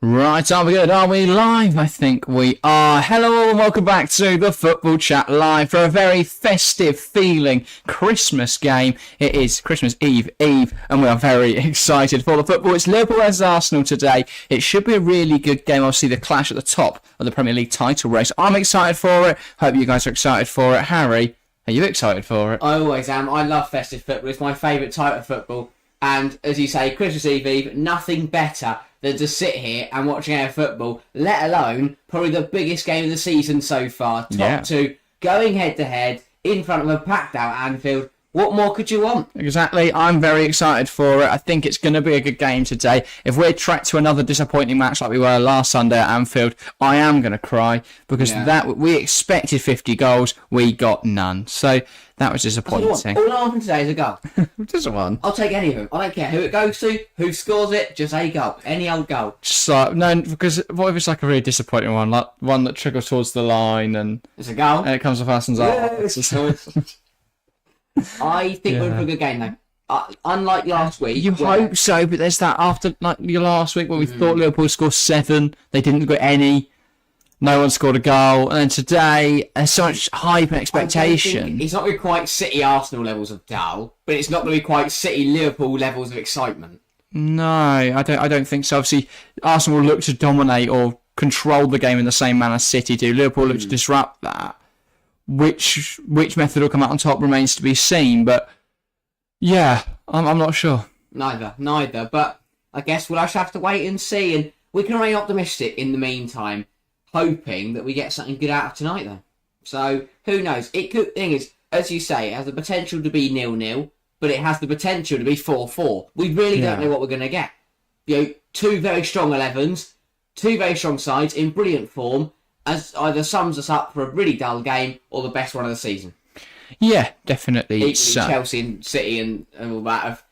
Right, are we good? Are we live? I think we are. Hello and welcome back to the Football Chat Live for a very festive feeling Christmas game. It is Christmas Eve, and we are very excited for the football. It's Liverpool vs Arsenal today. It should be a really good game. Obviously, the clash at the top of the Premier League title race. I'm excited for it. Hope you guys are excited for it. Harry, are you excited for it? I always am. I love festive football. It's my favourite type of football. And as you say, Christmas Eve, nothing better than to sit here and watching our football, let alone probably the biggest game of the season so far. Top two, going head to head in front of a packed out Anfield. What more could you want? Exactly. I'm very excited for it. I think it's going to be a good game today. If we're tracked to another disappointing match like we were last Sunday at Anfield, I am going to cry because that we expected 50 goals, we got none. So that was disappointing. All I want today is a goal. Just one. I'll take any of them. I don't care who it goes to, who scores it, just a goal. Any old goal. Just like, no, because what if it's like a really disappointing one, like one that trickles towards the line and it's a goal. And it comes off Arsenal's arse. I think we're in for a good game though. Unlike last week. You hope so, but there's that after like your last week when we thought Liverpool would score 7, they didn't get any. No one scored a goal, and then today there's so much hype and expectation. It's not going to be quite City Arsenal levels of dull, but it's not going to be quite City Liverpool levels of excitement. No, I don't think so. Obviously, Arsenal will look to dominate or control the game in the same manner City do. Liverpool look to disrupt that. Which method will come out on top remains to be seen, but yeah, I'm not sure. Neither. But I guess we'll just have to wait and see, and we can remain optimistic in the meantime, hoping that we get something good out of tonight, though. So who knows? Thing is, as you say, it has the potential to be 0-0, but it has the potential to be 4-4. We really don't know what we're going to get. Two very strong 11s, two very strong sides in brilliant form. As either sums us up for a really dull game or the best one of the season. Yeah, definitely. Equally, Chelsea and City and all that have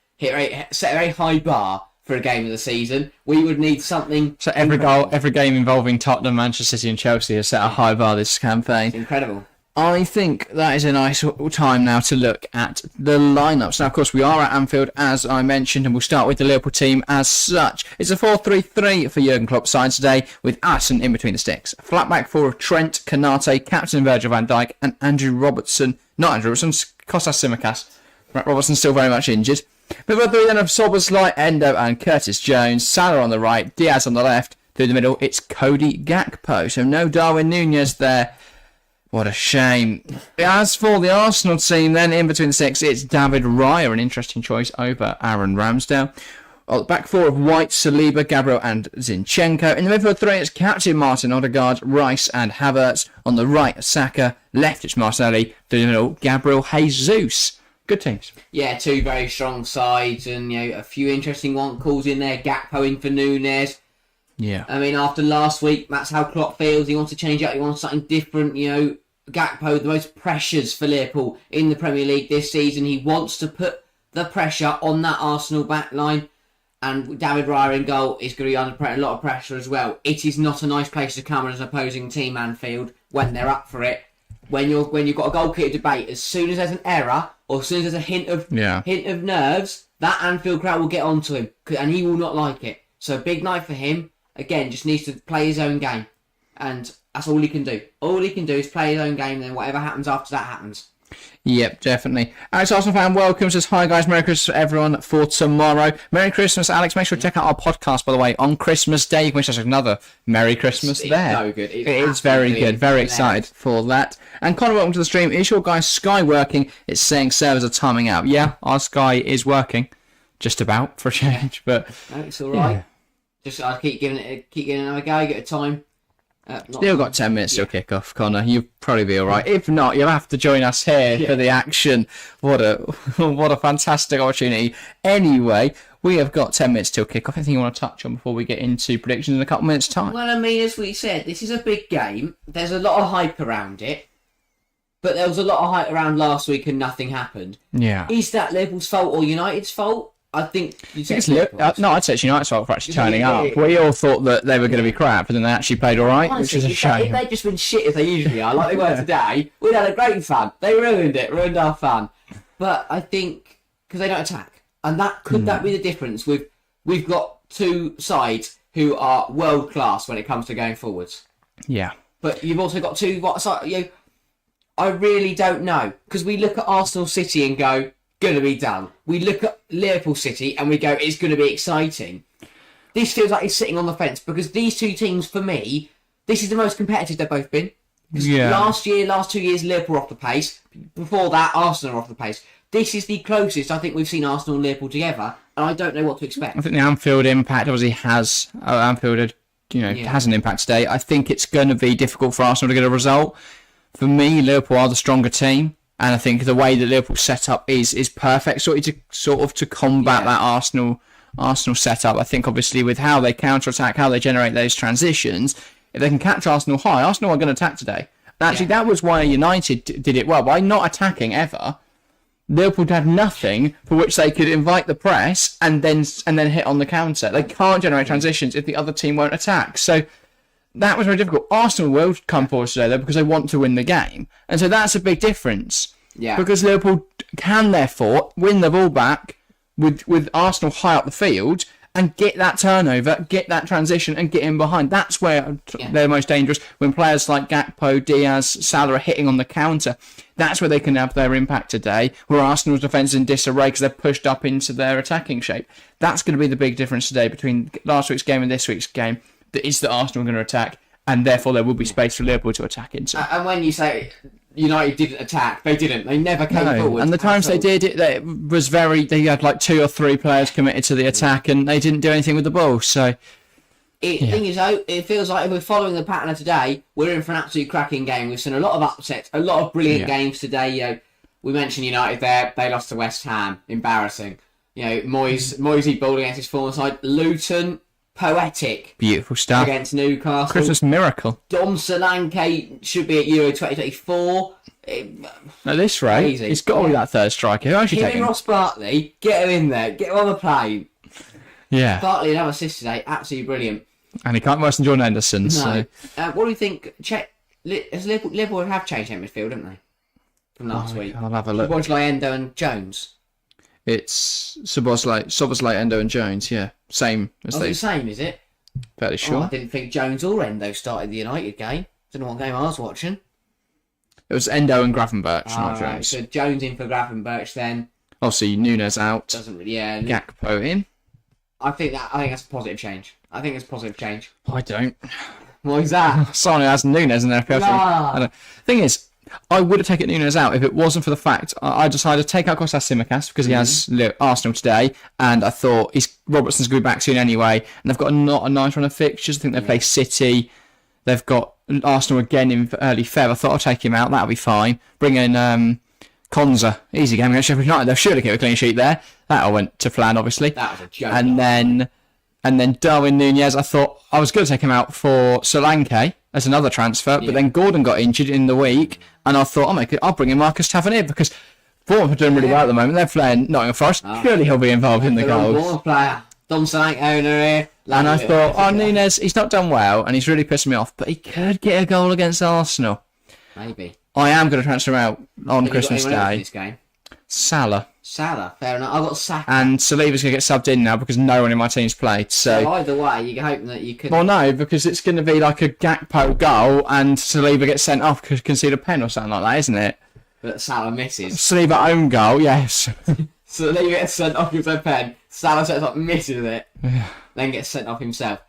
set a very high bar for a game of the season. We would need something. So every game involving Tottenham, Manchester City and Chelsea has set a high bar this campaign. It's incredible. I think that is a nice time now to look at the lineups. Now, of course, we are at Anfield, as I mentioned, and we'll start with the Liverpool team as such. It's a 4-3-3 for Jurgen Klopp's side today, with Alisson in between the sticks. A flat back four of Trent, Konate, captain Virgil van Dijk, and Andrew Robertson. Not Andrew Robertson, Kostas Tsimikas. Robertson's still very much injured. Midfield three then of Szoboszlai, Endo, and Curtis Jones. Salah on the right, Diaz on the left. Through the middle, it's Cody Gakpo. So no Darwin Núñez there. What a shame. As for the Arsenal team, then, in between the six, it's David Raya, an interesting choice over Aaron Ramsdale. Back four of White, Saliba, Gabriel and Zinchenko. In the midfield three, it's captain Martin Odegaard, Rice and Havertz. On the right, Saka. Left, it's Martinelli. Through the middle, Gabriel Jesus. Good teams. Yeah, two very strong sides and a few interesting one calls in there. Gakpo in for Núñez. Yeah. I mean, after last week, that's how Klopp feels. He wants to change up. He wants something different. Gakpo, the most pressures for Liverpool in the Premier League this season. He wants to put the pressure on that Arsenal back line. And David Raya in goal is going to be under a lot of pressure as well. It is not a nice place to come as an opposing team, Anfield, when they're up for it. When you've got a goalkeeper debate, as soon as there's an error or as soon as there's a hint of nerves, that Anfield crowd will get onto him and he will not like it. So big night for him. Again, just needs to play his own game. And that's all he can do. All he can do is play his own game, and then whatever happens after that happens. Yep, definitely. Alex Arsenal fan, welcome. Says, hi guys, Merry Christmas to everyone for tomorrow. Merry Christmas, Alex. Make sure to check out our podcast, by the way, on Christmas Day. You can wish us another Merry Christmas there. It's so good. It is very good. Very excited for that. And Connor, welcome to the stream. Is your guys' Sky working? It's saying servers are timing out. Yeah, our Sky is working. Just about, for a change. But no, it's all right. Yeah. Just I'll keep giving it another go. Get a time. Still got 10 minutes till kick off, Connor. You'll probably be all right. If not, you'll have to join us here for the action. What a fantastic opportunity. Anyway, we have got 10 minutes till kick off. Anything you want to touch on before we get into predictions in a couple minutes' time? Well, I mean, as we said, this is a big game. There's a lot of hype around it. But there was a lot of hype around last week and nothing happened. Yeah. Is that Liverpool's fault or United's fault? I think it's no, I'd say it's United's fault for actually turning up. We all thought that they were going to be crap, and then they actually played all right, honestly, which is a shame. If they'd just been shit as they usually are, like they were today, we'd had a great fun. They ruined our fun. But I think because they don't attack, and that could that be the difference? We've got two sides who are world class when it comes to going forwards. Yeah. But you've also got I really don't know, because we look at Arsenal City and go, gonna be done. We look at Liverpool City and we go, it's gonna be exciting. This feels like it's sitting on the fence, because these two teams, for me, this is the most competitive they've both been. Yeah. Last 2 years, Liverpool were off the pace. Before that, Arsenal were off the pace. This is the closest I think we've seen Arsenal and Liverpool together, and I don't know what to expect. I think the Anfield impact obviously has. Anfield has an impact today. I think it's going to be difficult for Arsenal to get a result. For me, Liverpool are the stronger team, and I think the way that Liverpool set up is perfect, sort of to combat that Arsenal setup. I think obviously with how they counter attack, how they generate those transitions, if they can catch Arsenal high, Arsenal are going to attack today. And actually, that was why United did it well by not attacking ever. Liverpool had nothing for which they could invite the press and then hit on the counter. They can't generate transitions if the other team won't attack. So that was very difficult. Arsenal will come forward today though because they want to win the game, and so that's a big difference. Yeah. Because Liverpool can therefore win the ball back with Arsenal high up the field and get that turnover, get that transition, and get in behind. That's where they're most dangerous. When players like Gakpo, Diaz, Salah are hitting on the counter, that's where they can have their impact today, where Arsenal's defence is in disarray because they're pushed up into their attacking shape. That's going to be the big difference today between last week's game and this week's game. That is that Arsenal are going to attack, and therefore there will be space for Liverpool to attack into. And when you say United didn't attack, they didn't. They never came forward. And the times they did it was they had like 2 or 3 players committed to the attack, and they didn't do anything with the ball. So the thing is, though, it feels like if we're following the pattern of today, we're in for an absolute cracking game. We've seen a lot of upsets, a lot of brilliant games today. We mentioned United there; they lost to West Ham, embarrassing. Moisey bowled against his former side. Luton, poetic, beautiful stuff against Newcastle. Christmas miracle. Dom Solanke should be at Euro 2024. At this rate, he's got to be that third striker. Who else you taking? Ross Barkley, get him in there, get him on the plane. Yeah. Barkley another assist today, absolutely brilliant. And he can't worse than Jordan Henderson. No. So. What do you think? Liverpool have changed their midfield, haven't they? From last week. I'll have a look. Watchalong, Endo and Jones. It's Szoboszlai, Endo and Jones, yeah. Same as they. The same, is it? Fairly sure. I didn't think Jones or Endo started the United game. Don't know what game I was watching. It was Endo and Gravenberch, not Right. Jones. So Jones in for Gravenberch then. Obviously, Nunes out. Doesn't really, Gakpo in. I think that's a positive change. I think it's a positive change. I don't. What is that? Someone who has Nunes in their FPL team. Nah. Thing is, I would have taken Nunes out if it wasn't for the fact I decided to take out Kostas Tsimikas because he has Arsenal today, and I thought Robertson's going to be back soon anyway, and they've got not a nice run of fixtures. I think they play City. They've got Arsenal again in early Feb. I thought I'll take him out. That'll be fine. Bring in Konza. Easy game against Sheffield United. They'll surely keep a clean sheet there. That all went to Flan, obviously. That was a joke. And then Darwin Nunez, I thought I was going to take him out for Solanke as another transfer, but then Gordon got injured in the week, and I thought, I'll bring in Marcus Tavernier because Bournemouth are doing really well at the moment. They're playing Nottingham Forest. Surely he'll be involved in the goals. Bournemouth player. Dom Solanke owner here. And I thought, Nunez, he's not done well, and he's really pissed me off, but he could get a goal against Arsenal. Maybe. I am going to transfer him out on Christmas Day. This game? Salah, fair enough. I've got Saka. And Saliba's going to get subbed in now because no one in my team's played. So either way, you're hoping that you could. Well, no, because it's going to be like a Gakpo goal and Saliba gets sent off because concede a pen or something like that, isn't it? But Salah misses. Saliba own goal, yes. Saliba gets sent off with a pen. Salah sets up, misses it, then gets sent off himself.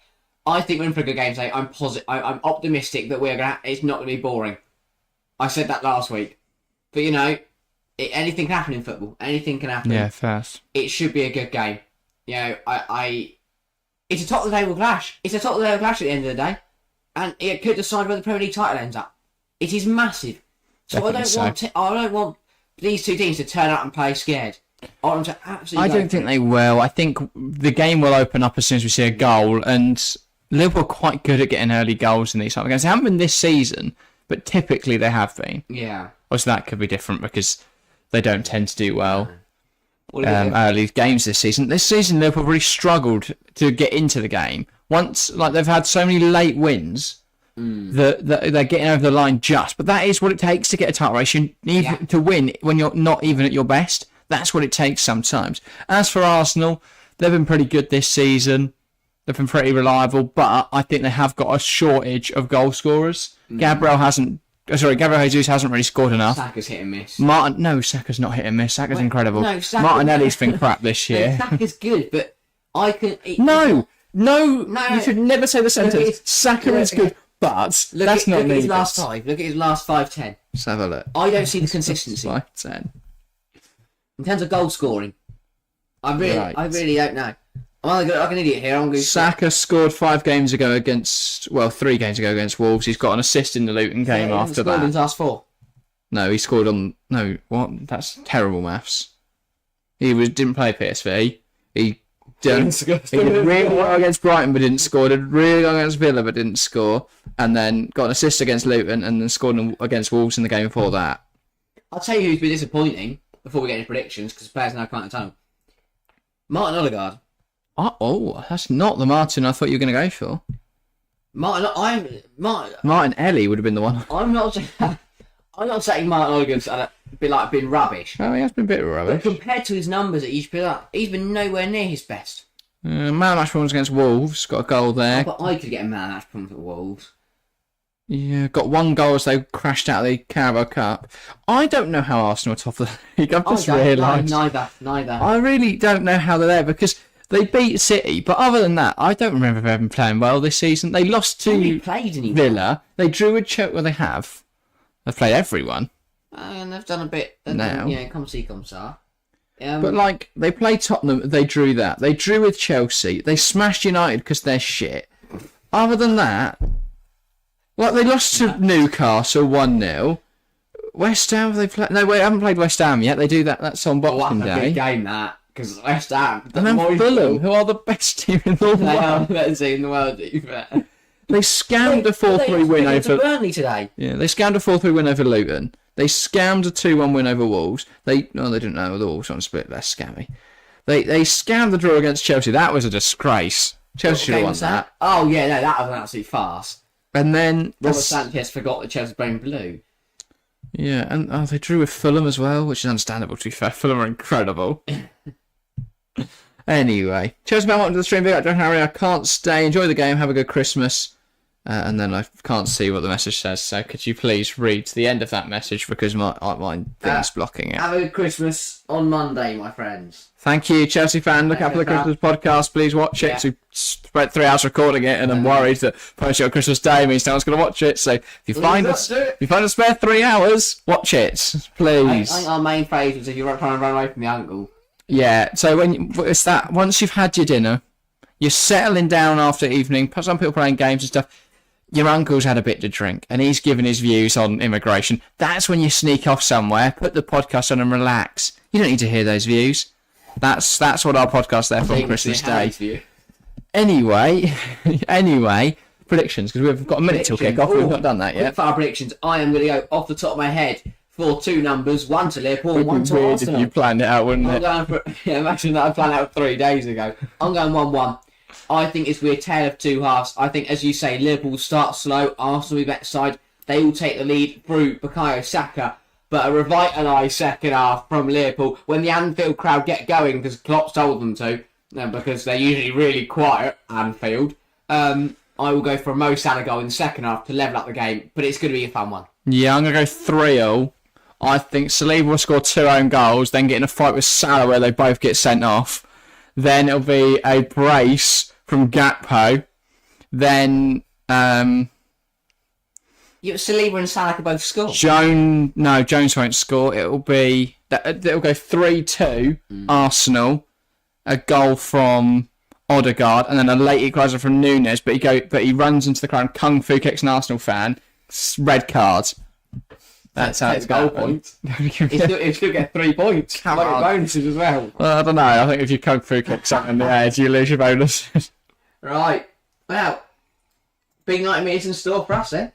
I think we're in for a good game today. I'm positive. I'm optimistic that it's not going to be boring. I said that last week, but anything can happen in football. Anything can happen. Yeah, fast. It should be a good game. It's a top of the table clash. It's a top of the table clash at the end of the day, and it could decide where the Premier League title ends up. It is massive. So I don't want these two teams to turn out and play scared. I want them to absolutely. I don't think they will. I think the game will open up as soon as we see a goal, and Liverpool are quite good at getting early goals in these type of games. They haven't been this season, but typically they have been. Yeah. Obviously, that could be different because they don't tend to do well early games this season. This season, Liverpool really struggled to get into the game. Once, they've had so many late wins that they're getting over the line just. But that is what it takes to get a title race. You need to win when you're not even at your best. That's what it takes sometimes. As for Arsenal, they've been pretty good this season. They've been pretty reliable, but I think they have got a shortage of goal scorers. Gabriel Jesus hasn't really scored enough. Saka's hit and miss. Saka's not hit and miss. Saka's incredible. No, Martinelli's been crap this year. Saka's good, but I can... No, you should never say the sentence. Saka is good, but that's not needed. Look at his last 5-10. Let's have a look. I don't see the consistency. 5-10. In terms of goal scoring, I really don't know. I'm like an idiot here. Saka scored 3 games ago against Wolves. He's got an assist in the Luton game after that. In his last 4. No, he scored on... No, what? That's terrible maths. Didn't play PSV. He did really well against Brighton but didn't score. Did really well against Villa but didn't score. And then got an assist against Luton and then scored against Wolves in the game before that. I'll tell you who's been disappointing before we get into predictions, because players now can't tunnel. Martin Odegaard. Oh, that's not the Martin I thought you were going to go for. Martin Ellie would have been the one. I'm not saying Martin Odegaard's been rubbish. Oh, he has been a bit rubbish. But compared to his numbers that he's put up, he's been nowhere near his best. Man match performance against Wolves, got a goal there. But I could get a man match performance at Wolves. Yeah, got 1 goal as they crashed out of the Carabao Cup. I don't know how Arsenal are top of the league. I've just realised. Neither. I really don't know how they're there because they beat City, but other than that, I don't remember them been playing well this season. They lost to Villa. They drew with Chelsea. Well, they have. They've played everyone. And they've done a bit. Now. Yeah, come see, come sir. But they played Tottenham. They drew that. They drew with Chelsea. They smashed United because they're shit. Other than that, they lost to Newcastle 1-0. West Ham, they played. No, wait, I haven't played West Ham yet. They do that. That's on Boxing Day. That's a big game, that. Because West Ham. And then Fulham, who are the best team in the world. They are the best team in the world, to be fair. They scammed a 4-3 win over Burnley today. Yeah, they scammed a 4-3 win over Luton. They scammed a 2-1 win over Wolves. They didn't know the Wolves on a split less scammy. They scammed the draw against Chelsea. That was a disgrace. Chelsea should have won that. Oh yeah, no, that was an absolute farce. And then Robert Sanchez forgot that Chelsea playing blue. Yeah, and they drew with Fulham as well, which is understandable to be fair. Fulham are incredible. Anyway, Chelsea man, welcome to the stream. Big up, John Harry. I can't stay. Enjoy the game. Have a good Christmas. And then I can't see what the message says, so could you please read to the end of that message because my thing's blocking it. Have a good Christmas on Monday, my friends. Thank you, Chelsea fan. Look out for the Christmas podcast. Please watch it. We spent 3 hours recording it, and I'm worried that posting on Christmas Day means no one's going to watch it. So if you find a spare 3 hours, watch it, please. I think our main phrase was if you're trying to run away from the uncle. Yeah. So once you've had your dinner, you're settling down after evening. Some people playing games and stuff. Your uncle's had a bit to drink and he's given his views on immigration. That's when you sneak off somewhere, put the podcast on and relax. You don't need to hear those views. That's what our podcast's there for on Christmas Day. Anyway, predictions, because we've got a minute till kick off. We've not done that yet. For our predictions, I am going to go off the top of my head for 2 numbers, 1 to Liverpool and 1 to Arsenal. If you planned it out, wouldn't it? Imagine that I planned it out 3 days ago. I'm going 1-1. I think it's a tale of 2 halves. I think, as you say, Liverpool will start slow. Arsenal will be better side. They will take the lead through Bukayo Saka. But a revitalised second half from Liverpool when the Anfield crowd get going, because Klopp's told them to, because they're usually really quiet, Anfield. I will go for a Mo Salah goal in the second half to level up the game, but it's going to be a fun one. Yeah, I'm going to go 3-0. I think Saliba will score 2 own goals, then get in a fight with Salah where they both get sent off. Then it'll be a brace from Gakpo. Then Saliba and Salah can both score. Jones won't score. It'll go 3-2 Arsenal. A goal from Odegaard, and then a late equaliser from Nunes. But he runs into the crowd. Kung Fu kicks an Arsenal fan. Red card. That's how it's goal points. He'll still get 3 points. Come on. Bonuses as well. I don't know. I think if you Kung Fu kick something in the air, you lose your bonuses. Right. Well, big 90 minutes in store for us, eh?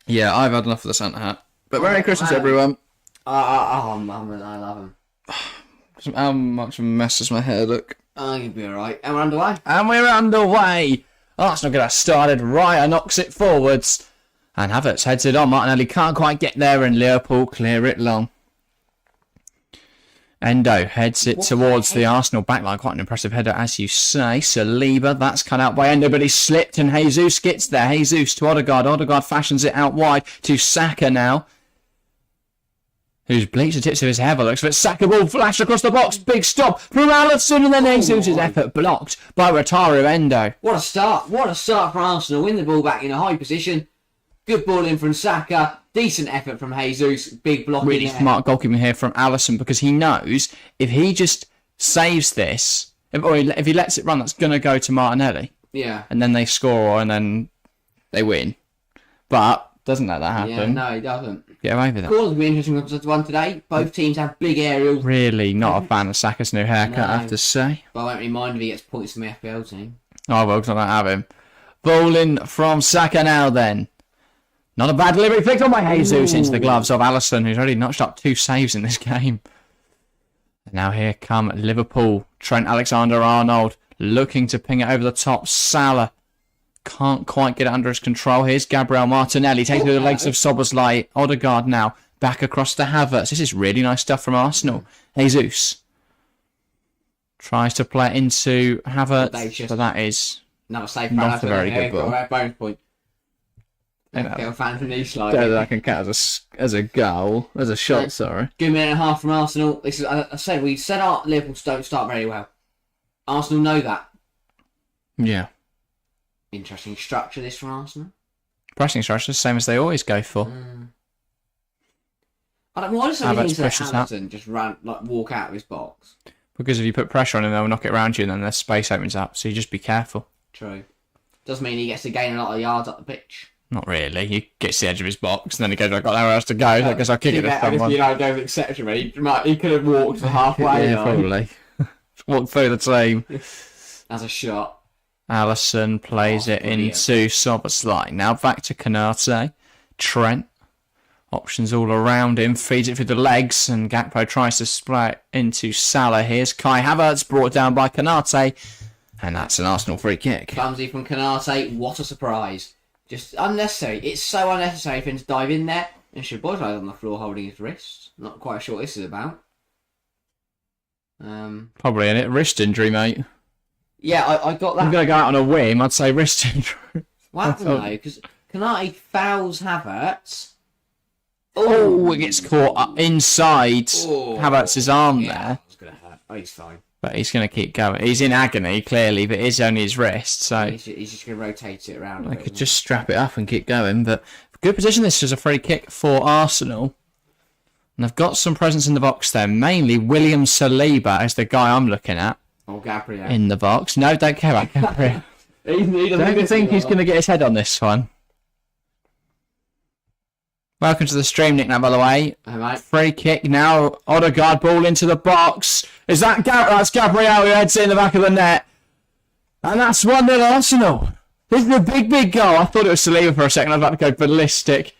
Yeah, I've had enough of the Santa hat. But Merry Christmas, everyone. I love him. How much of a mess does my hair look? Oh, you'll be alright. And we're underway. Arsenal get us started. Raya knocks it forwards. And Havertz heads it on. Martinelli can't quite get there, and Liverpool clear it long. Endo heads it towards the Arsenal backline. Quite an impressive header, as you say. Saliba, that's cut out by Endo, but he slipped, and Jesus gets there. Jesus to Odegaard. Odegaard fashions it out wide to Saka now, who's bleached the tips of his hair, looks, but Saka ball flashed across the box. Big stop from Alisson, and then Jesus' effort blocked by Wataru Endo. What a start. What a start for Arsenal. Win the ball back in a high position. Good ball in from Saka. Decent effort from Jesus. Big block Really in there. smart goalkeeping here from Alisson, because he knows if he just saves this, if he lets it run, that's going to go to Martinelli. Yeah. And then they score, and then they win. But doesn't let that happen. Yeah, no, he doesn't. Get away with it. Calls will be interesting one today. Both teams have big aerials. Really not a fan of Saka's new haircut, No. I have to say. But I won't really mind if he gets points from the FPL team. Oh, well, because I don't have him. Ball in from Saka now then. Not a bad delivery, flicked on by Jesus into the gloves of Alisson, who's already notched up 2 saves in this game. And now here come Liverpool. Trent Alexander-Arnold looking to ping it over the top. Salah can't quite get it under his control. Here's Gabriel Martinelli taking to the legs of Szoboszlai. Odegaard now back across to Havertz. This is really nice stuff from Arsenal. Jesus tries to play it into Havertz, but that is Not a safe not a very good ball. Bonus point. You know, FPL fan from these don't slide. know that I can count as a goal, as a shot, sorry. Good minute and a half from Arsenal. This is, I said, we said our Liverpool don't start very well. Arsenal know that. Yeah. Interesting structure this from Arsenal. Pressing structure, same as they always go for. I don't. Why does Havertz somebody think pushes up. Alisson just run walk out of his box? Because if you put pressure on him, they'll knock it around you, and then their space opens up. So you just be careful. True. Does mean he gets to gain a lot of yards up the pitch. Not really. He gets to the edge of his box, and then he goes, I've got nowhere else to go. So I guess I'll kick it at someone. don't exceptionally. He could have walked halfway. Yeah, probably. Walk through the team. As a shot. Alisson plays it into Szoboszlai. Now back to Konate. Trent. Options all around him. Feeds it through the legs, and Gakpo tries to split it into Salah. Here's Kai Havertz, brought down by Konate. And that's an Arsenal free kick. Clumsy from Konate. What a surprise. Just unnecessary. It's so unnecessary for him to dive in there. And Szoboszlai's on the floor holding his wrist. Not quite sure what this is about. Probably a wrist injury, mate. Yeah, I got that. I'm going to go out on a whim. I'd say wrist injury. What happened though? Because Konate fouls Havertz. Oh, it gets caught up inside Havertz's arm there. That was going to hurt. Oh, he's fine. But he's going to keep going. He's in agony, clearly, but it's only his wrist, so He's just going to rotate it around. I could just strap it up and keep going. But good position. This is a free kick for Arsenal. And they've got some presence in the box there. Mainly William Saliba is the guy I'm looking at. Oh, Gabriel. In the box. No, don't care about Gabriel. Don't think he's going to get his head on this one. Welcome to the stream, Nick, now, by the way. Hey, mate. Free kick now. Odegaard ball into the box. Is that That's Gabriel who heads it in the back of the net. And that's 1-0 Arsenal. This is a big, big goal. I thought it was Saliba for a second. I was about to go ballistic.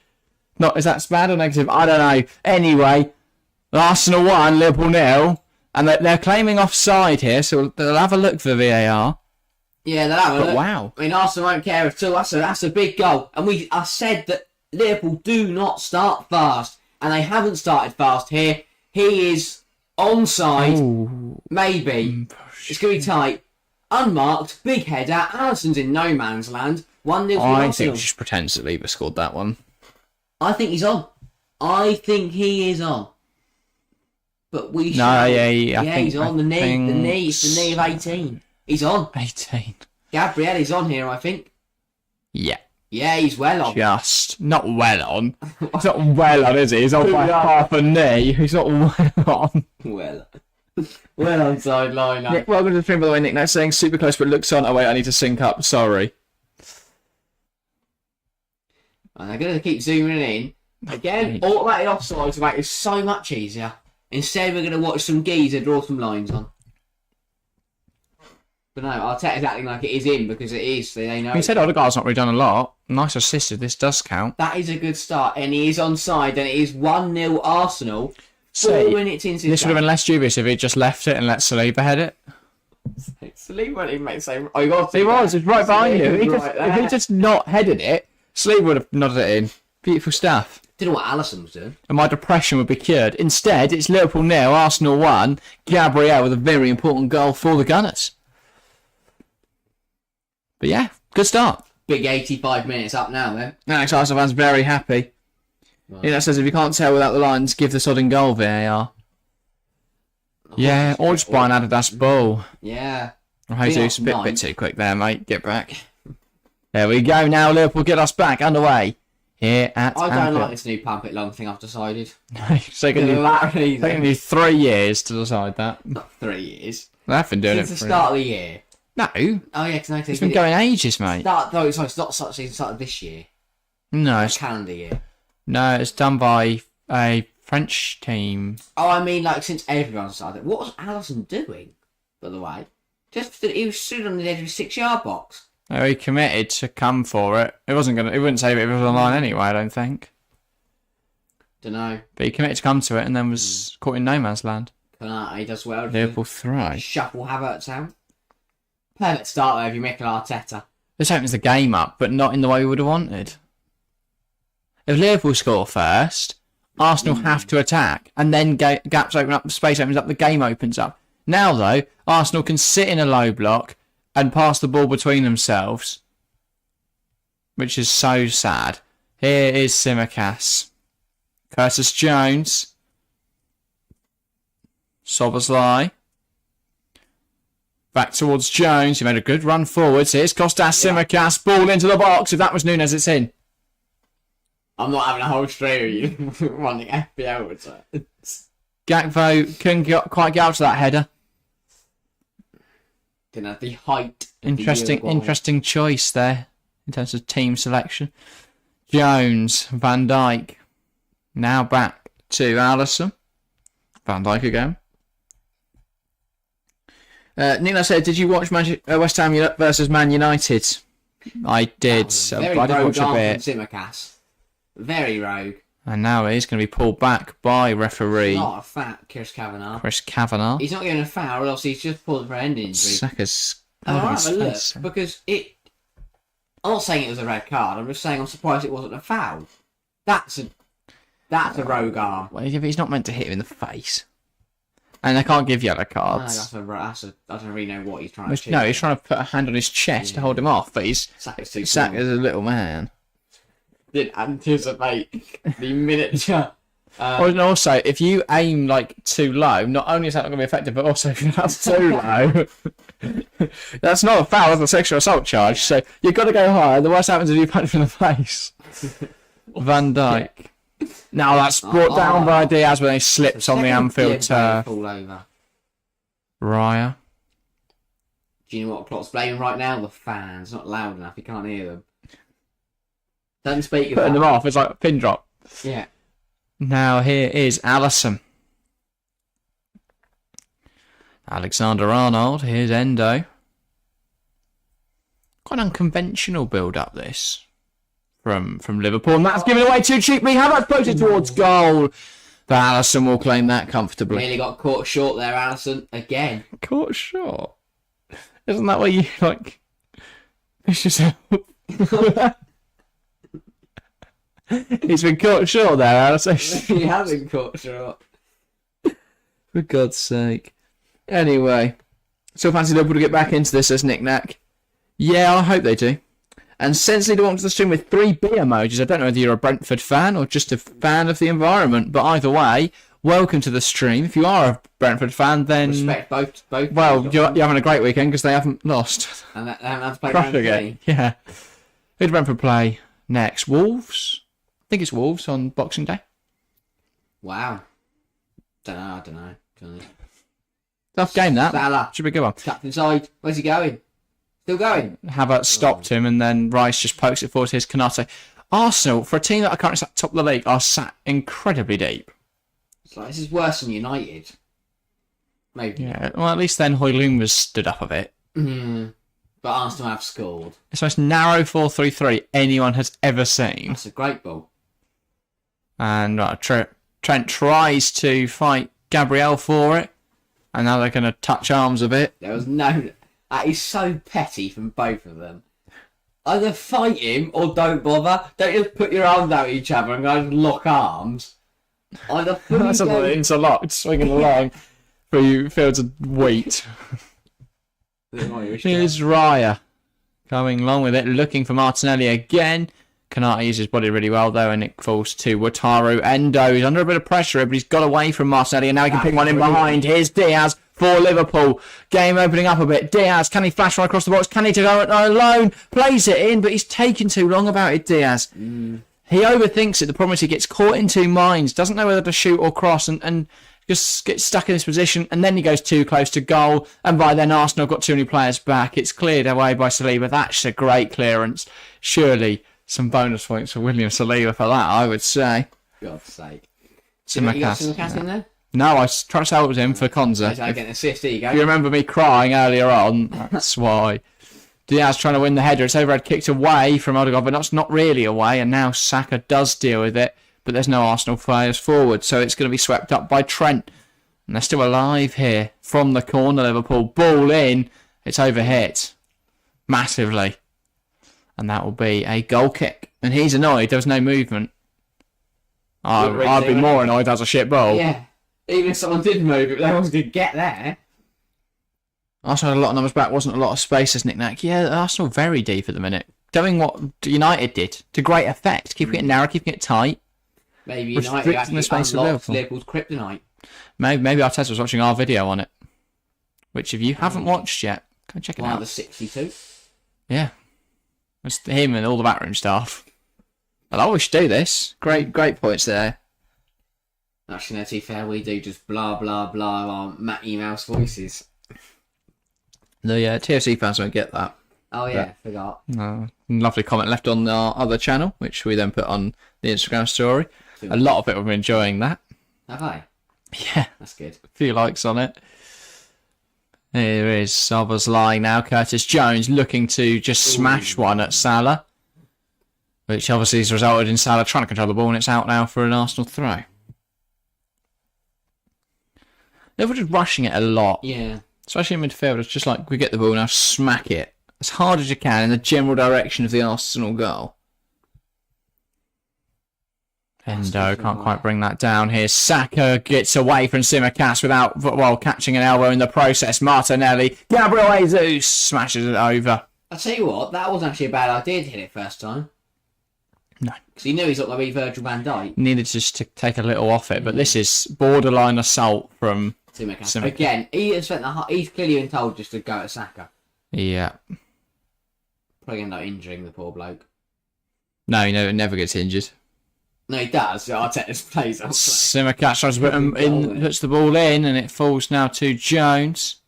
Is that bad or negative? I don't know. Anyway, Arsenal 1, Liverpool 0. And they're claiming offside here, so they'll have a look for VAR. Yeah, they'll have a look. Wow. I mean, Arsenal won't care at all. That's a big goal. And I said that Liverpool do not start fast. And they haven't started fast here. He is onside. Ooh. Maybe. It's going to be tight. Unmarked. Big header. Alisson's in no man's land. 1-0 for I Arsenal. think just pretend Saliba scored that one. I think he's on. I think he is on. But we should. No, yeah, I think he's on the knee. It's the knee of 18. He's on. 18. Gabriel is on here, I think. Yeah. Yeah, he's well on. Just not well on. He's not well on, is he? He's on by half a knee. He's not well on. Well on sideline. Nick, welcome to the stream, by the way. Nick, now saying super close, but looks on. Oh wait, I need to sync up. Sorry. And they're going to keep zooming in. Again, automated offsides make it so much easier. Instead, we're going to watch some geezer draw some lines on. But no, Arteta's acting like it is in because it is. So they know. He said Odegaard's not really done a lot. Nice assist if this does count. That is a good start, and he is onside, and it is 1-0 Arsenal. 4 minutes into this would have been less dubious if he'd just left it and let Saliba head it. Saliba won't even make the same. Oh, you got to He was, it's right behind you. Right If he just not headed it, Saliba would have nodded it in. Beautiful stuff. Didn't know what Alisson was doing. And my depression would be cured. Instead, it's Liverpool 0, Arsenal 1. Gabriel with a very important goal for the Gunners. But yeah, good start. Big 85 minutes up now, then. Alex Arsenal fans very happy. Right. Yeah, that says if you can't tell without the lines, give the sodding goal VAR. Yeah, or just buy an Adidas ball. Yeah. Oh, Jesus, a bit too quick there, mate. Get back. There we go. Now Liverpool get us back underway here at I don't Anfield. like this new pump it long thing, I've decided. It's taken you 3 years to decide that. Not 3 years. I've been doing Since it the for start of the year. No. Oh, yeah, because I It's been going ages, mate. No, it's not season started this year. No, It's calendar year. no, it's done by a French team. Oh, I mean, like, since everyone started. What was Alisson doing, by the way? He was stood on the edge of his 6-yard box. Oh, he committed to come for it. It wouldn't save it if it was online anyway, I don't think. Dunno. But he committed to come to it and then was caught in no man's land. He does well. Liverpool thrive. Shuffle Havertz out. Perfect start though if you make an Arteta. This opens the game up, but not in the way we would have wanted. If Liverpool score first, Arsenal have to attack, and then gaps open up, space opens up, the game opens up. Now, though, Arsenal can sit in a low block and pass the ball between themselves, which is so sad. Here is Simicas. Curtis Jones. Soboslai. Back towards Jones. He made a good run forwards. Here's Kostas Simicas. Ball into the box. If that was Nunes, it's in. I'm not having a whole stream of you running FPL returns. Gakpo couldn't quite get up to that header. Didn't have the height. Interesting choice there in terms of team selection. Jones, Van Dijk. Now back to Alisson. Van Dijk again. Nina said, "Did you watch West Ham versus Man United?" I did. So Very I did rogue watch a arm bit. from Simicas. Very rogue. And now he's going to be pulled back by referee Not a fat Chris Kavanagh. Chris Kavanagh. He's not getting a foul, or else he's just pulled for a hand injury. Saka's. I'll have a look, because I'm not saying it was a red card, I'm just saying I'm surprised it wasn't a foul. That's a rogue arm. Well, he's not meant to hit him in the face. And they can't give yellow No, cards. I don't really know what he's trying to achieve. No, he's trying to put a hand on his chest to hold him off, but Saka's too small. Saka's a little man. Didn't anticipate the miniature. And also, if you aim too low, not only is that not going to be effective, but also if that's too low, that's not a foul, that's a sexual assault charge. So you've got to go higher. The worst happens if you punch him in the face. Van Dijk. Now that's brought down by Diaz when he slips on the Anfield turf. Fall over. Raya. Do you know what Klopp's blaming right now? The fans. Not loud enough. You can't hear them. Don't speak of Putting that. them off. It's like a pin drop. Yeah. Now here is Alisson. Alexander-Arnold. Here's Endo. Quite an unconventional build-up, this. From Liverpool. And that's given away too cheaply. How about put it towards goal? But Alisson will claim that comfortably. Nearly got caught short there, Alisson. Again. Caught short? Isn't that what you, It's just... He's been caught short there, Alisson. He has been caught short. For God's sake. Anyway. So fancy Liverpool to get back into this as knick-knack? Yeah, I hope they do. And since they want to the stream with 3 B emojis, I don't know whether you're a Brentford fan or just a fan of the environment, but either way, welcome to the stream. If you are a Brentford fan, then... Respect both. Well, you're having a great weekend because they haven't lost. And they haven't had to play Crushing round it. three. Yeah. Who did Brentford play next? Wolves? I think it's Wolves on Boxing Day. Wow. I don't know. Tough game, that. Salah. Should be a good one. Captain side. Where's he going? Still going? Havertz stopped him, and then Rice just pokes it forward to his Kanate. Arsenal, for a team that are currently at top of the league, are sat incredibly deep. It's like, this is worse than United. Maybe. Yeah, well, at least then Højlund was stood up a bit. But Arsenal have scored. It's the most narrow 4-3-3 anyone has ever seen. That's a great ball. And Trent tries to fight Gabriel for it, and now they're going to touch arms a bit. There was no... That is so petty from both of them. Either fight him or don't bother. Don't just put your arms out at each other and go and lock arms. Either That's a little interlocked, swinging along through fields of wheat. Here's Raya going along with it, looking for Martinelli again. Kanata uses his body really well though, and it falls to Wataru. Endo is under a bit of pressure, but he's got away from Martinelli, and now he can pick one in behind. Here's Diaz for Liverpool. Game opening up a bit. Diaz, can he flash right across the box? Can he go it alone? Plays it in, but he's taking too long about it, Diaz. He overthinks it. The problem is he gets caught in two minds, doesn't know whether to shoot or cross, and just gets stuck in this position, and then he goes too close to goal, and by then Arsenal got too many players back. It's cleared away by Saliba. That's a great clearance. Surely some bonus points for William Saliba for that, I would say. God's sake. You got Simicast in there? No, I tried to sell it with him for Konza. He's getting an assist. There you go. If you remember me crying earlier on, that's why. Diaz trying to win the header. It's overhead kicked away from Odegaard, but that's not really away, and now Saka does deal with it, but there's no Arsenal players forward, so it's going to be swept up by Trent. And they're still alive here from the corner. Liverpool ball in. It's overhit massively. And that will be a goal kick. And he's annoyed. There was no movement. I'd be more annoyed as a shit ball. Yeah. Even if someone did move it, they wasn't going to get there. Arsenal had a lot of numbers back. Wasn't a lot of space as Nick-Nack. Yeah, Arsenal very deep at the minute. Doing what United did to great effect. Keeping it narrow, keeping it tight. Maybe United Restricting the space of Liverpool. Liverpool's kryptonite. Maybe Arteta was watching our video on it. Which if you haven't watched yet, go check it out. The 62. Yeah. It's him and all the backroom staff. I we should do this. Great points there. Actually, no, to be fair, we do just blah, blah, blah our Matty Mouse voices. The TFC fans won't get that. Oh, yeah, forgot. Lovely comment left on our other channel, which we then put on the Instagram story. A lot of people have been enjoying that. Have I? Yeah. That's good. A few likes on it. Here is Sober's lying now. Curtis Jones looking to just smash one at Salah, which obviously has resulted in Salah trying to control the ball, and it's out now for an Arsenal throw. They're just rushing it a lot. Yeah. Especially in midfield. It's just like, we get the ball now, smack it as hard as you can in the general direction of the Arsenal goal. Endo can't quite bring that down here. Saka gets away from Simicast without, catching an elbow in the process. Martinelli, Gabriel Jesus smashes it over. I'll tell you what, that wasn't actually a bad idea to hit it first time. No. Because he knew he's not going to be Virgil van Dijk. Needed just to take a little off it, but this is borderline assault from Simicast. Again, he's clearly been told just to go at Saka. Yeah. Probably end up injuring the poor bloke. No, he never gets injured. No, he does. Arteta's plays on. Simicast tries to put him in, puts the ball in, and it falls now to Jones.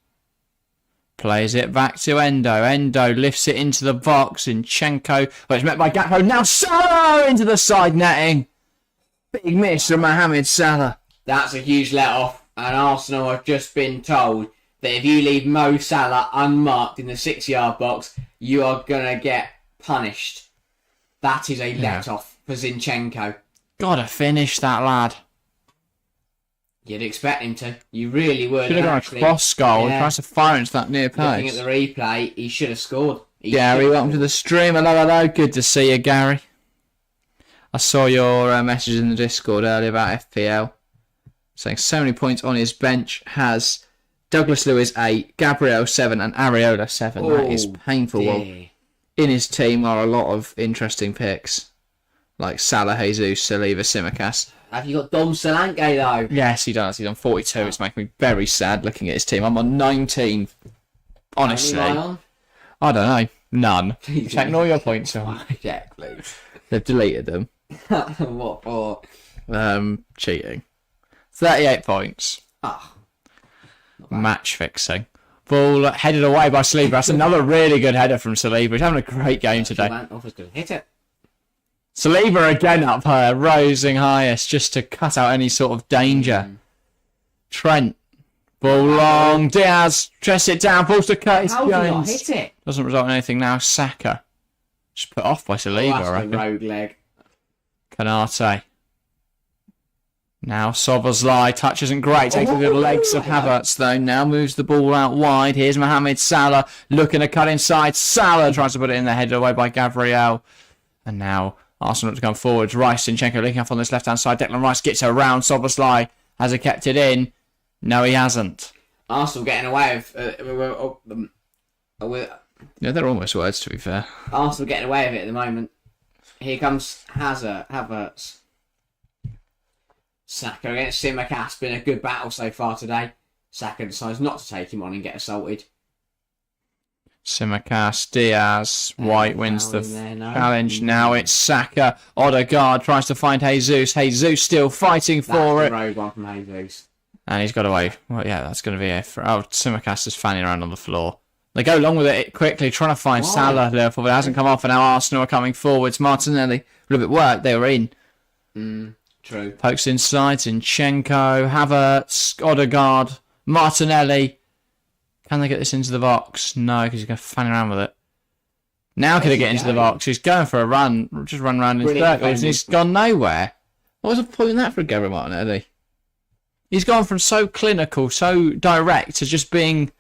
Plays it back to Endo. Endo lifts it into the box. Zinchenko, it's met by Gakpo. Now Salah into the side netting. Big miss from Mohamed Salah. That's a huge let-off. And Arsenal have just been told that if you leave Mo Salah unmarked in the 6-yard box, you are going to get punished. That is a let-off for Zinchenko. Gotta finish that lad. You'd expect him to. You really would. Should have gone a cross goal. He tries to fire into that near post. Looking at the replay, he should have scored. Gary, welcome to the stream. Hello. Good to see you, Gary. I saw your message in the Discord earlier about FPL. Saying so many points on his bench has Douglas Lewis 8, Gabriel 7 and Areola 7. That is painful. Well, in his team are a lot of interesting picks. Like Salah, Jesus, Saliba, Simicast. Have you got Dom Solanke though? Yes, he does. He's on 42. It's making me very sad looking at his team. I'm on 19. Honestly. How many am I on? I don't know. None. Take all your points away. Check, please. They've deleted them. What for? Cheating. 38 points. Match fixing. Ball headed away by Saliba. That's another really good header from Saliba. He's having a great game today. Hit it. Saliba again up higher, rising highest, just to cut out any sort of danger. Trent. Ball long. Diaz. Chest it down. Falls to Curtis Jones. How did I hit it? Doesn't result in anything now. Saka. Just put off by Saliba, I reckon. Rogue leg. Kanate. Now Szoboszlai, touch isn't great, takes the good legs of Havertz though, now moves the ball out wide, here's Mohamed Salah, looking to cut inside, Salah tries to put it in the headed away by Gabriel, and now Arsenal to come forwards, Rice, Zinchenko looking up on this left hand side, Declan Rice gets around, Szoboszlai, has he kept it in? No he hasn't. Arsenal getting away with... Yeah, they're almost words to be fair. Arsenal getting away with it at the moment. Here comes Havertz. Saka against Tsimikas. Been a good battle so far today. Saka decides not to take him on and get assaulted. Tsimikas, Diaz, White wins the challenge. Now it's Saka. Odegaard tries to find Jesus. Jesus still fighting for it. Road one from Jesus. And he's got away. Well, yeah, that's going to be it. Tsimikas is fanning around on the floor. They go along with it quickly, trying to find Salah, Liverpool, but it hasn't come off, and now Arsenal are coming forwards. Martinelli, a little bit work, they were in. True. Pokes inside, Zinchenko, Havertz, Odegaard, Martinelli. Can they get this into the box? No, because he's going to fan around with it. Now can he get into the box? He's going for a run, just run around in circles, and he's gone nowhere. What was the point in that for Gabriel Martinelli? He's gone from so clinical, so direct, to just being...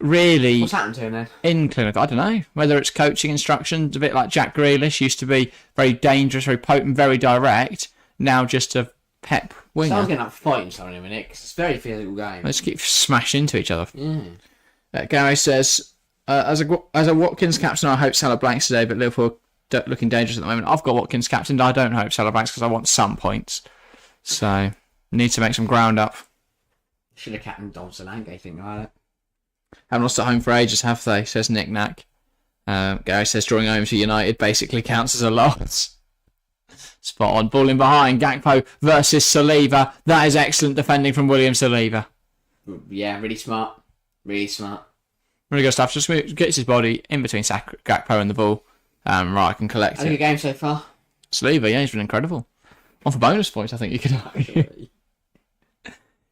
really what's happened to him then? In clinical, I don't know. Whether it's coaching instructions, a bit like Jack Grealish used to be very dangerous, very potent, very direct. Now just a pep winger. Someone's getting up fighting someone in a minute because it's a very physical game. Let's keep smashing into each other. Gary says, as a Watkins captain, I hope Salah blanks today, but Liverpool looking dangerous at the moment. I've got Watkins captain. I don't hope Salah blanks because I want some points. So need to make some ground up. Should have captained Dom Solanke, think about it. Haven't lost at home for ages, have they? Says Nick Knack. Gary says drawing home to United basically counts as a loss. Spot on. Ball in behind. Gakpo versus Saliba. That is excellent defending from William Saliba. Yeah, really smart. Really smart. Really good stuff. Just gets his body in between Gakpo and the ball. Right, I can collect it. Good game so far. Saliba, yeah, he's been incredible. On for bonus points, I think you could argue.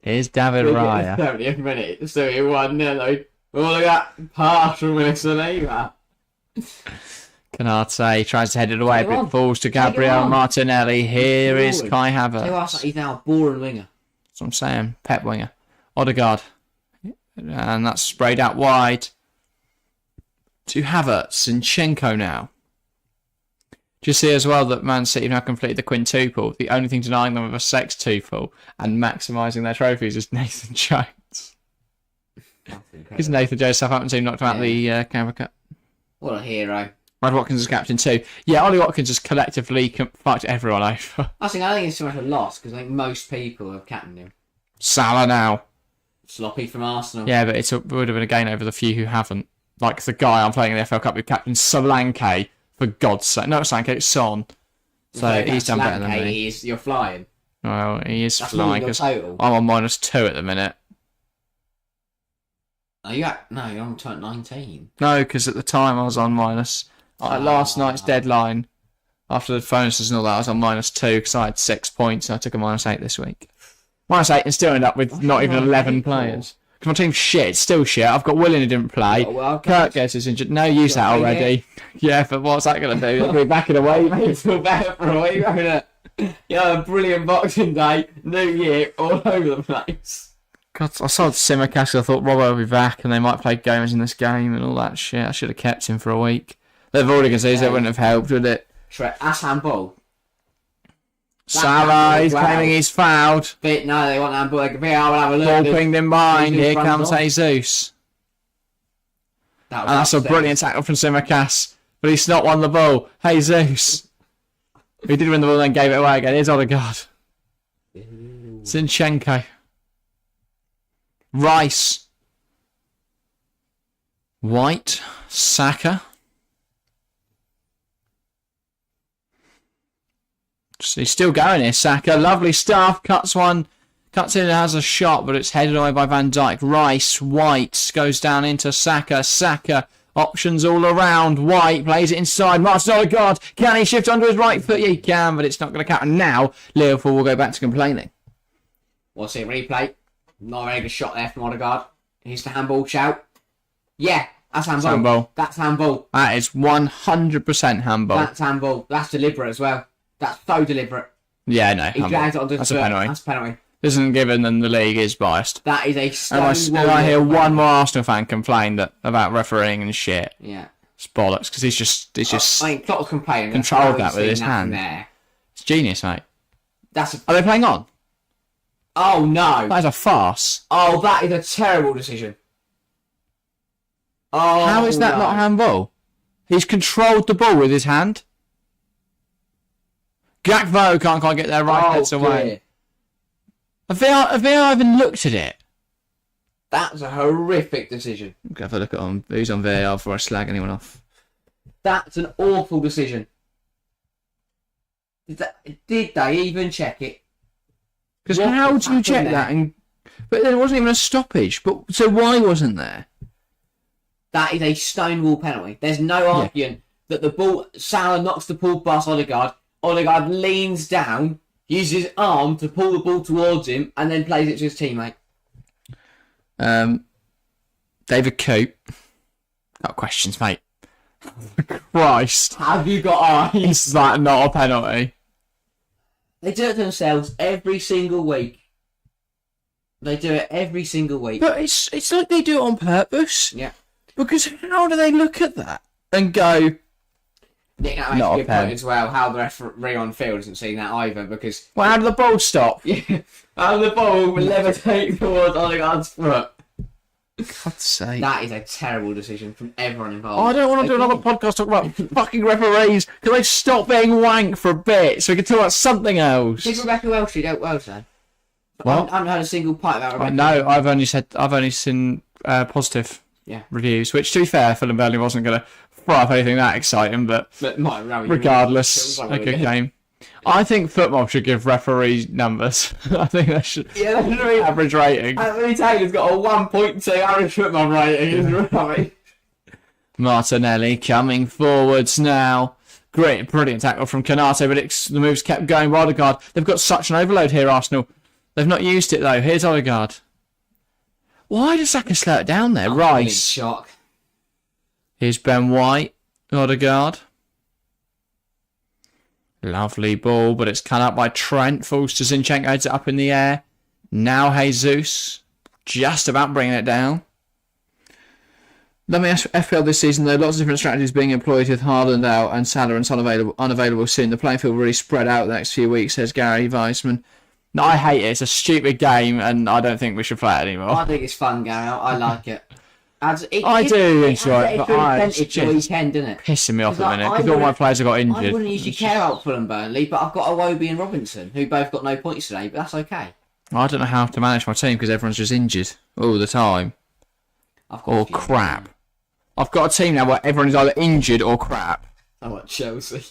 Here's David Raya. 70th minute. So it 1-0. Oh, look at that pass from Saliba. Canate tries to head it away, but it falls to Gabriel Martinelli. Here is Kai Havertz. He's now a boring winger. That's what I'm saying. Pep winger. Odegaard. And that's sprayed out wide to Havertz. Zinchenko now. Do you see as well that Man City have now completed the quintuple? The only thing denying them of a sextuple and maximising their trophies is Nathan Jones. Because Nathan Jones, Southampton team knocked him out of the Carabao Cup. What a hero. Brad Watkins is captain too. Yeah, Ollie Watkins has collectively fucked everyone over. I think it's too much of a loss because I think most people have captained him. Salah now. Sloppy from Arsenal. Yeah, but it would have been a gain over the few who haven't. Like the guy I'm playing in the FL Cup who captained Solanke, for God's sake. No, Solanke, it's Son. So he's done better than me. You're flying. Well, he is That's flying because I'm on -2 at the minute. Are you at... No, you're on 19. No, because at the time I was on minus... last night's deadline, after the bonuses and all that, I was on -2 because I had 6 points and I took a -8 this week. -8 and still end up with not even 11 players. Because my team's shit, it's still shit. I've got Willian who didn't play. Kirk gets his injured. No, use that already. Yeah, but what's that going to do? It'll be back in a way, mate. It's all better for a week, won't it? Yeah, a brilliant Boxing Day, New Year, all over the place. God, I saw Tsimikas, I thought Robbo will be back and they might play Gomez in this game and all that shit. I should have kept him for a week. They've already conceded, that wouldn't have helped, would it? That's handball. Salah, he's claiming he's fouled. But no, they want handball. Like, I will have a look. Ball pinged in behind. Here comes Jesus. And that's a brilliant tackle from Tsimikas. But he's not won the ball. Jesus. He did win the ball and then gave it away again. Here's Odegaard. Zinchenko. Rice. White. Saka. He's still going here, Saka. Lovely stuff. Cuts in and has a shot, but it's headed away by Van Dijk. Rice, White goes down into Saka. Saka, options all around. White plays it inside. Martin Odegaard. Can he shift onto his right foot? Yeah, he can, but it's not going to count. And now Liverpool will go back to complaining. What's it? Replay. Not a very good shot there from Odegaard. Here's the handball shout. Yeah, that's handball. That's handball. That is 100% handball. That's handball. That's deliberate as well. That's so deliberate. Yeah, no. He drags it onto That's his a foot. penalty. That's a penalty. Isn't given, then the league is biased. That is a And stone I hear one more Arsenal fan complain about refereeing and shit. Yeah. It's bollocks, because he's just I mean, Klopp was complaining. controlled that with his hand. There. It's genius, mate. That's a... Are they playing on? Oh, no. That is a farce. Oh, that is a terrible decision. Oh, How is that not handball? He's controlled the ball with his hand. Gakpo can't quite get their right heads away. Have they even looked at it? That's a horrific decision. Go have a look at who's on VAR before I slag anyone off. That's an awful decision. Did they even check it? Because how do you check that? But there wasn't even a stoppage. But so why wasn't there? That is a stonewall penalty. There's no arguing that the ball. Salah knocks the ball past Odegaard. Odegaard leans down, uses his arm to pull the ball towards him, and then plays it to his teammate. David Coop. Got questions, mate. Christ. Have you got eyes? Is that not a penalty? They do it to themselves every single week. They do it every single week. But it's like they do it on purpose. Yeah. Because how do they look at that and go... Nick, that makes a good point as well. How the referee on field isn't seeing that either, because... Well, how did the ball stop? Yeah. How the ball will levitate towards Odegaard's foot. God's sake. That is a terrible decision from everyone involved. Oh, I don't want to do another podcast talking about fucking referees. Can they stop being wank for a bit so we can talk about something else? Did Rebecca Welsh do well, though? What? I haven't heard a single pipe about Rebecca. No, I've only seen positive reviews, which, to be fair, Fulham Burnley wasn't going to fry up anything that exciting, but regardless, a good game. I think football should give referee numbers. I think they should. Yeah, that's really average rating. Anthony Taylor's got a 1.2 average football rating. Martinelli coming forwards now. Great, brilliant tackle from Canate, but the moves kept going. Odegaard, they've got such an overload here, Arsenal. They've not used it though. Here's Odegaard. Why does Saka slow it down there? Rice. Shock. Here's Ben White. Odegaard. Lovely ball, but it's cut up by Trent. Falls to Zinchenko, heads it up in the air. Now Jesus. Just about bringing it down. Let me ask FPL this season, though, lots of different strategies being employed with Haaland out and Salah and Son unavailable soon. The playing field will really spread out the next few weeks, says Gary Weissman. No, I hate it. It's a stupid game, and I don't think we should play it anymore. I think it's fun, Gary. I like it. I do enjoy it, but it's just weekend, isn't it? Pissing me off a minute, because all my players have got injured. I wouldn't usually care about Fulham Burnley, but I've got Iwobi and Robinson, who both got no points today, but that's okay. I don't know how to manage my team, because everyone's just injured all the time. Or crap. I've got a team now where everyone's either injured or crap. I want Chelsea.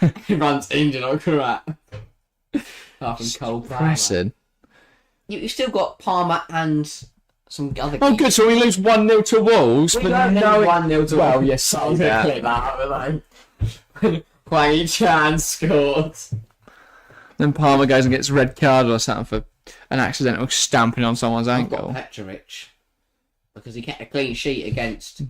Everyone's injured or crap. Apart from Cole Palmer. You've still got Palmer and some other... Oh, good, so we lose 1-0 to Wolves. We don't know 1-0 to Wolves. Well, yes, I'll clip that out, Hwang Chan scored. Then Palmer goes and gets red card or something for an accidental stamping on someone's ankle. I've got Petrovic. Because he kept a clean sheet against...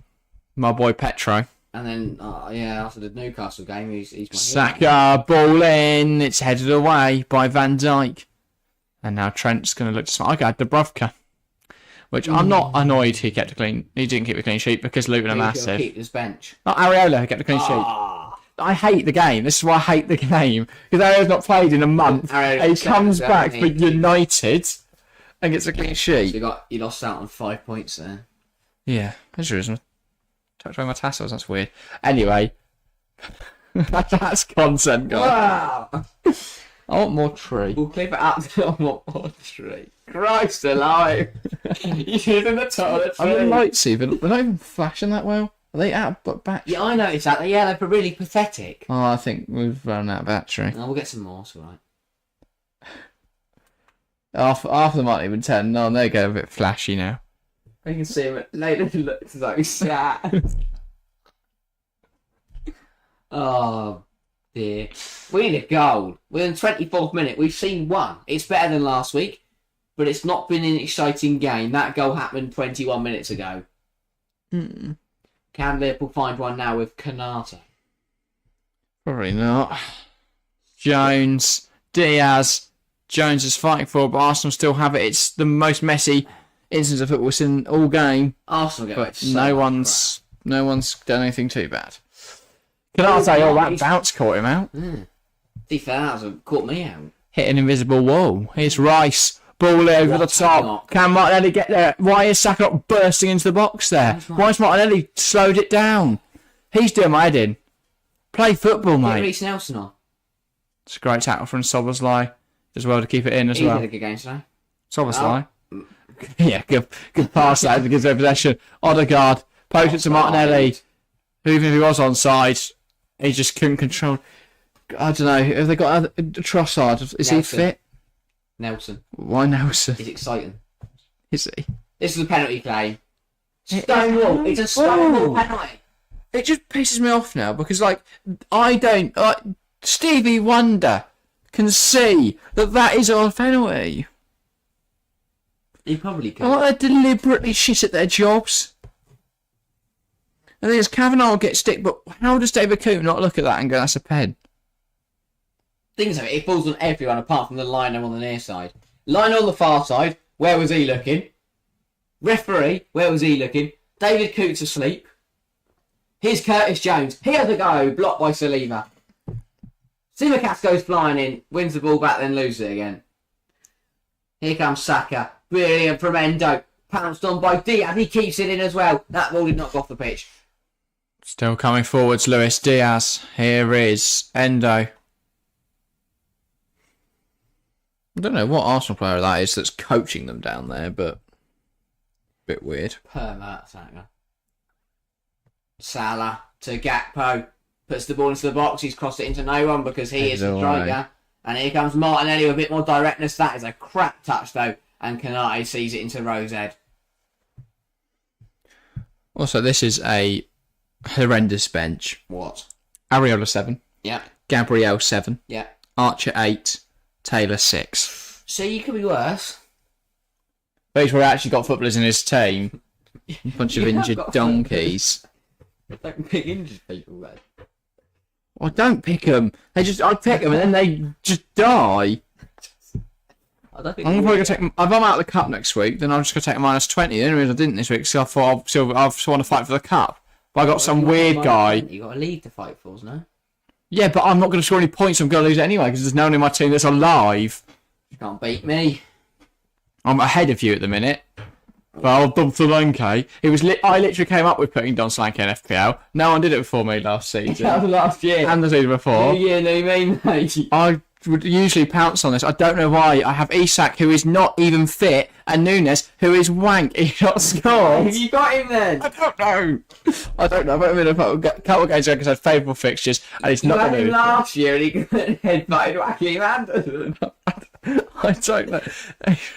my boy Petro. And then, after the Newcastle game, he's my Saka, ball in. It's headed away by Van Dijk. And now Trent's going to look smart. I got Dubravka. Which I'm not annoyed he kept a clean... He didn't keep a clean sheet because Luton are massive. Keep his bench. Not Areola who kept a clean sheet. I hate the game. This is why I hate the game. Because Areola's not played in a month. He comes back for United and gets a clean sheet. So you lost out on 5 points there. Yeah, that's reasonable. Touch away my tassels, that's weird. Anyway, that's content, guys. Wow. I want more tree. We'll clip it out to I want more tree. Christ alive. You're using the toilet tree. I mean, lights even. They're not even flashing that well. Are they out of battery? Yeah, I noticed that. Yeah, they're really pathetic. Oh, I think we've run out of battery. No, we'll get some more, it's alright. Half of them aren't even turned on. They go a bit flashy now. I can see him later. He looks so sad. Oh dear. We need a goal. We're in the 24th minute. We've seen one. It's better than last week, but it's not been an exciting game. That goal happened 21 minutes ago. Can Liverpool find one now with Canate? Probably not. Jones Diaz. Jones is fighting for it, but Arsenal still have it. It's the most messy instance of football in all game. Arsenal get But so no much one's done anything too bad. Can I say, that bounce caught him out? crap. To be fair, that caught me out. Hit an invisible wall. Here's Rice. Ball over the top. Can Martinelli get there? Why is Saka not bursting into the box there? Why has Martinelli slowed it down? He's doing my head in. Play football, Get mate. Reece Nelson on. It's a great tackle from Soboslai as well to keep it in as He well. did a good game today. Soboslai. Yeah, good pass that gives their possession. Odegaard. Post it to Martinelli. Who, even if he was onside, he just couldn't control. I don't know. Have they got a Trossard? Is he fit? Nelson. Why Nelson? He's exciting. Is he? This is a penalty claim. Stonewall. It's a Stonewall penalty. It just pisses me off now because, I don't. Stevie Wonder can see that is a penalty. He probably could. They're deliberately shit at their jobs. I think Kavanagh will get stick, but how does David Cooper not look at that and go, that's a pen? Things of it, it falls on everyone apart from the liner on the near side. Liner on the far side, where was he looking? Referee, where was he looking? David Coots asleep. Here's Curtis Jones. He has a go, blocked by Saliba. Simicast goes flying in, wins the ball back, then loses it again. Here comes Saka. Brilliant from Endo. Pounced on by Diaz. He keeps it in as well. That ball did not go off the pitch. Still coming forwards, Luis Diaz. Here is Endo. I don't know what Arsenal player that is that's coaching them down there, but a bit weird. Perma, Saka. Salah to Gakpo. Puts the ball into the box. He's crossed it into no one because he is the striker. And here comes Martinelli with a bit more directness. That is a crap touch, though. And Kanate sees it into Rose's head. Also, this is a horrendous bench. What? Areola 7. Yeah. Gabriel 7. Yeah. Archer 8. Taylor 6. So you could be worse. But he's actually got footballers in his team. A bunch of injured donkeys. Don't pick injured people, though. Well, don't pick them. I pick them and then they just die. I don't think I'm probably gonna take. If I'm out of the cup next week, then I'm just gonna take a -20. The only reason I didn't this week is I thought I just want to fight for the cup. But I got some weird guy. You got a lead to fight for, no? Yeah, but I'm not gonna score any points. I'm gonna lose it anyway because there's no one in my team that's alive. You can't beat me. I'm ahead of you at the minute. Well, Don Solanke. I literally came up with putting Don Solanke in FPL. No one did it before me last season. That was last year. And the season before. Yeah, no, you mean, mate. I would usually pounce on this. I don't know why. I have Isak, who is not even fit, and Nunes, who is wank. He got scored. Have you got him then? I don't know. I put him in a couple of games because I had favourable fixtures, and he's not going to him do it. last year and he headbutted Joachim Anderson. I don't know.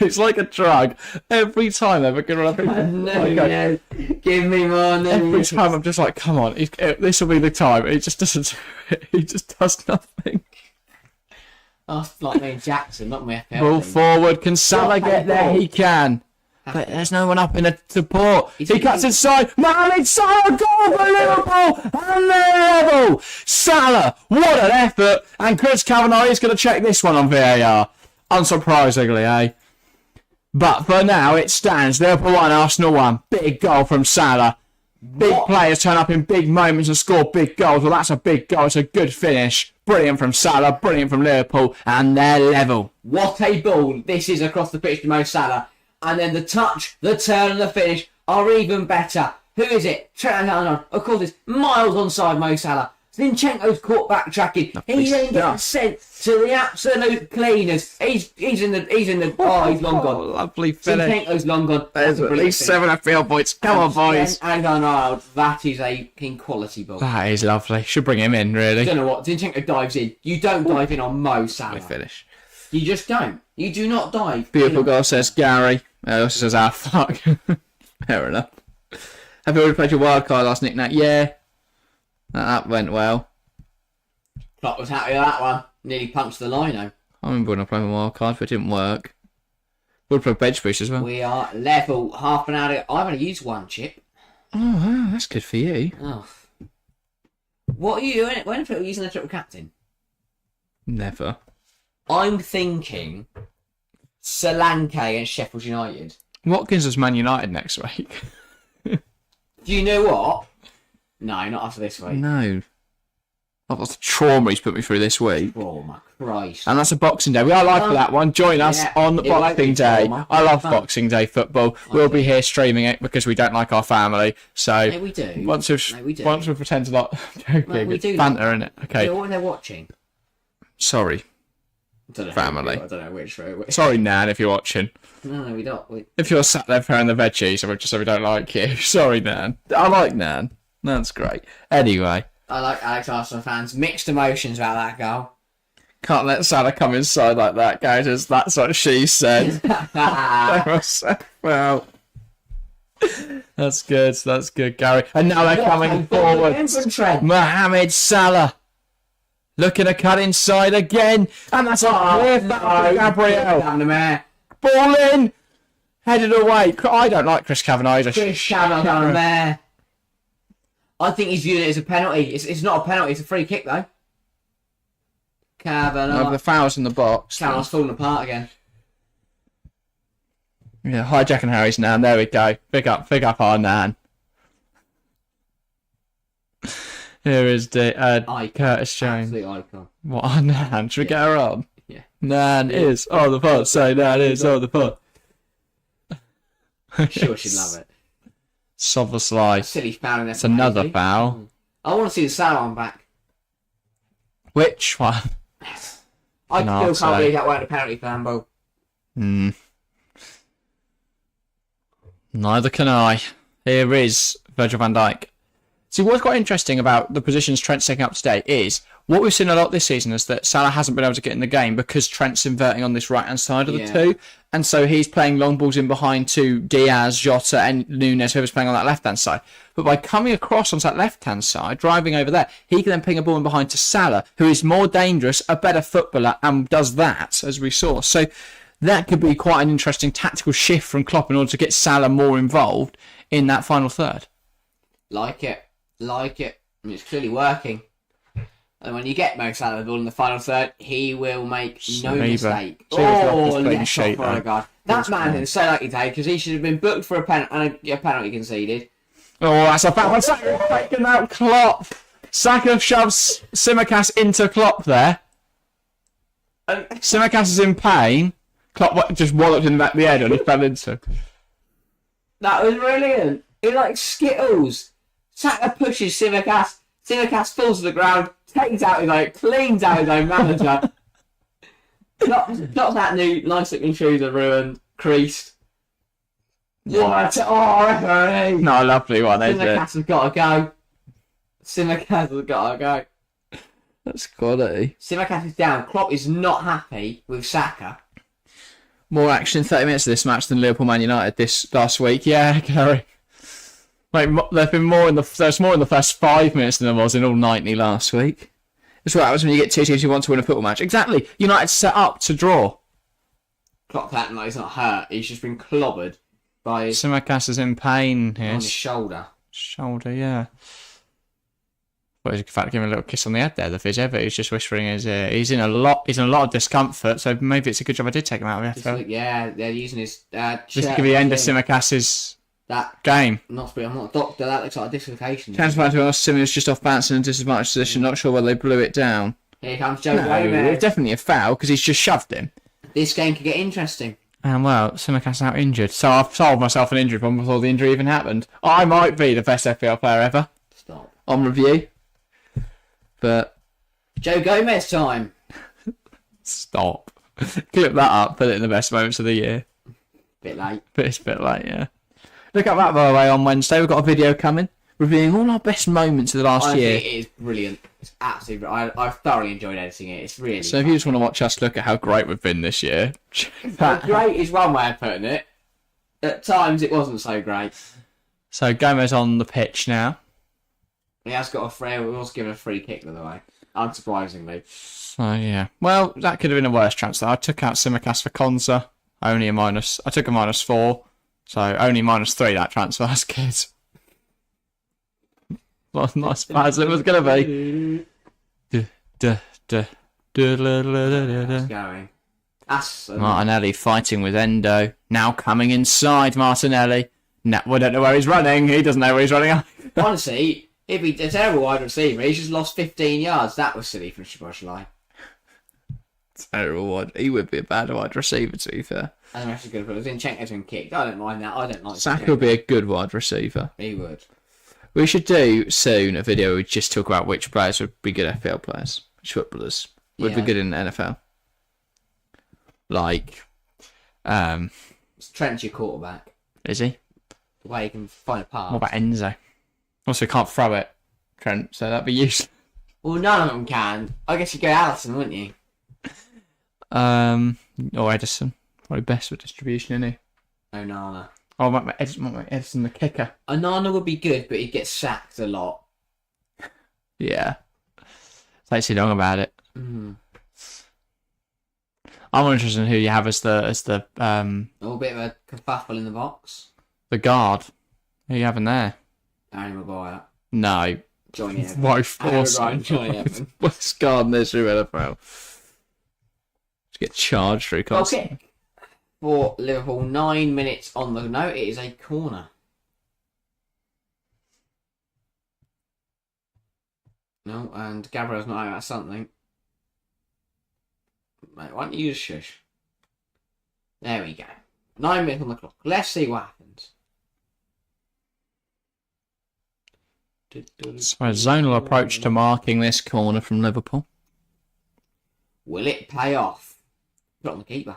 It's like a drug. Every time they're going to run No, give me more. Every time I'm just like, come on, this will be the time. He just doesn't do it. He just does nothing. That's like me and Jackson, not my FPL. Ball team. forward. Can Salah get there? He can. But there's no one up in the support. He cuts inside. Mohamed Salah, goal for Liverpool, and they're level. Salah, what an effort! And Chris Kavanagh is going to check this one on VAR. Unsurprisingly, eh? But for now, it stands. Liverpool 1, Arsenal 1. Big goal from Salah. Big players turn up in big moments and score big goals. Well, that's a big goal. It's a good finish. Brilliant from Salah. Brilliant from Liverpool. And they're level. What a ball this is across the pitch to Mo Salah. And then the touch, the turn and the finish are even better. Who is it? Trent Alexander. Of course, it's miles onside Mo Salah. Zinchenko's caught backtracking. He then gets sent to the absolute cleaners. He's in the he's long gone. Lovely finish. Zinchenko's long gone. There's at least 7 FPL points. Come on, boys. Alexander-Arnold, that is a king quality ball. That is lovely. Should bring him in, really. I don't know what. Zinchenko dives in. You don't dive in on Mo Salah. Finish. You just don't. You do not dive. Beautiful goal, says Gary. Also says, fuck. Fair enough. Have you already played your wild card last nick? Yeah. That went well. Klopp was happy with that one. Nearly punched the lino. I remember when I played my wild card, but it didn't work. We'll play bench boost as well. We are level. Half an hour ago. I've only used one chip. Oh, wow, that's good for you. Oh. What are you doing? When are you using the triple captain? Never. I'm thinking Solanke against Sheffield United. Watkins was Man United next week. Do you know what? No, not after this week. No. Oh, that's the trauma he's put me through this week. Oh my Christ. And that's a Boxing Day. We are live for that one. Join us on Boxing Day. I love Boxing Day football. We'll be here streaming it because we don't like our family. So yeah, we do. Once we pretend to not joking, we do. banter, innit? Okay. Yeah, what are they watching? Sorry. I don't know family. I don't know which. Sorry, Nan, if you're watching. No, we don't. If you're sat there throwing the veggies, so just so we don't like you. Sorry, Nan. I like Nan. Nan's great. Anyway. I like Alex Arsenal fans. Mixed emotions about that goal. Can't let Salah come inside like that, guys. That's what she said. Well, that's good. That's good, Gary. And now they're coming forward. Mohamed Salah looking to cut inside again, and that's a clear foul. Gabriel. Ball in, headed away. I don't like Chris Kavanagh. Chris Kavanagh down there. I think he's viewing it as a penalty. It's not a penalty. It's a free kick though. Kavanagh. The foul's in the box. Kavanagh's falling apart again. Yeah, hijacking Harry's Nan. There we go. Big up our Nan. Here is the Curtis Jones. Absolute icon. What a Nan? Should we get her on? Yeah. Nan is on the pod. Say Nan is on the pod. Sure, she'd love it. Szoboszlai. Silly foul in there. It's another foul. I want to see the Salah one back. Which one? I still can't believe that wasn't a penalty for handball. Neither can I. Here is Virgil van Dijk. See, what's quite interesting about the positions Trent's taking up today is what we've seen a lot this season is that Salah hasn't been able to get in the game because Trent's inverting on this right-hand side of the two. And so he's playing long balls in behind to Diaz, Jota and Nunes, whoever's playing on that left-hand side. But by coming across onto that left-hand side, driving over there, he can then ping a ball in behind to Salah, who is more dangerous, a better footballer, and does that, as we saw. So that could be quite an interesting tactical shift from Klopp in order to get Salah more involved in that final third. Like it. I mean, it's clearly working. And when you get Mo Salah the ball in the final third, he will make no mistake. Let's not for a guard. That man is so lucky today because he should have been booked for a penalty conceded. Oh, that's a foul. Saka taking out Klopp. Saka shoves Tsimikas into Klopp there. Tsimikas is in pain. Klopp just walloped him back the head and he fell into. That was brilliant. It like Skittles. Saka pushes Tsimikas. Tsimikas falls to the ground. Takes out cleans out his own manager. Not that new nice looking shoes are ruined, creased. What? Oh, referee! No, lovely one, isn't it? Tsimikas has got to go. Tsimikas has got to go. That's quality. Tsimikas is down. Klopp is not happy with Saka. More action 30 minutes of this match than Liverpool Man United this last week. Yeah, Gary. Like, there's more in the first 5 minutes than there was in all 90 last week. That's what happens when you get two teams who want to win a football match. Exactly. United set up to draw. Klopp acting like he's not hurt. He's just been clobbered by Tsimikas is in pain here. On his shoulder. Shoulder, yeah. Well, he's in fact giving a little kiss on the head there, the physio, but he's just whispering his ear. He's in a lot of discomfort, so maybe it's a good job I did take him out of the yeah, they're using his just to give the end of Tsimikas' game. I'm not a doctor, that looks like a dislocation. Transfer to us, Simmons just off bouncing in a disadvantaged position, not sure whether they blew it down. Here comes Joe Gomez. It's definitely a foul because he's just shoved him. This game could get interesting. And well, Tsimikas out injured, so I've solved myself an injury problem before the injury even happened. I might be the best FPL player ever. Stop. On review. But Joe Gomez time. Stop. Clip that up, put it in the best moments of the year. Bit late. But it's a bit late, yeah. Look at that, by the way, on Wednesday. We've got a video coming, reviewing all our best moments of the last year. It is brilliant. It's absolutely brilliant. I've thoroughly enjoyed editing it. It's really So if you just want to watch us look at how great we've been this year, great is one way of putting it. At times it wasn't so great. So Gomez on the pitch now. He has got a free. We was given a free kick, by the way. Unsurprisingly. So yeah. Well, that could have been a worse transfer. I took out Tsimikas for Konsa. I took a -4. So only -3 that transfer. That's good. Not as bad as it was going to be. That's going. That's Martinelli fighting with Endo. Now coming inside Martinelli. No, we don't know where he's running. He doesn't know where he's running. honestly, he'd be a terrible wide receiver. He's just lost 15 yards. That was silly from Watchalong. Terrible one. He would be a bad wide receiver, to be fair. And the rest is good, but Zinchenko's been kicked. I don't mind that. I don't like Saka would be a good wide receiver. He would. We should do soon a video where we just talk about which players would be good FPL players, which footballers would be good in the NFL. Like, Trent's your quarterback. is he? The way he can find a pass. What about Enzo? Also, can't throw it, Trent, so that'd be useless. Well, none of them can. I guess you'd go Alisson, wouldn't you? Or Edison. Probably best with distribution, isn't he? Onana. Oh, my Edison, the kicker. Onana would be good, but he'd get sacked a lot. Yeah. Takes too long about it. Mm. I'm more interested in who you have as the A little bit of a kerfuffle in the box. the guard. Who you having there? Harry Maguire. No. Johnny Evans. Why force Johnny Evans. What's guard this through NFL? Just get charged through Goal constantly. kick for Liverpool. 9 minutes on the note. It is a corner. No, and Gabriel's not out at something. Mate, why don't you just shush? There we go. 9 minutes on the clock. Let's see what happens. So a zonal approach to marking this corner from Liverpool. Will it pay off? Put it on the keeper.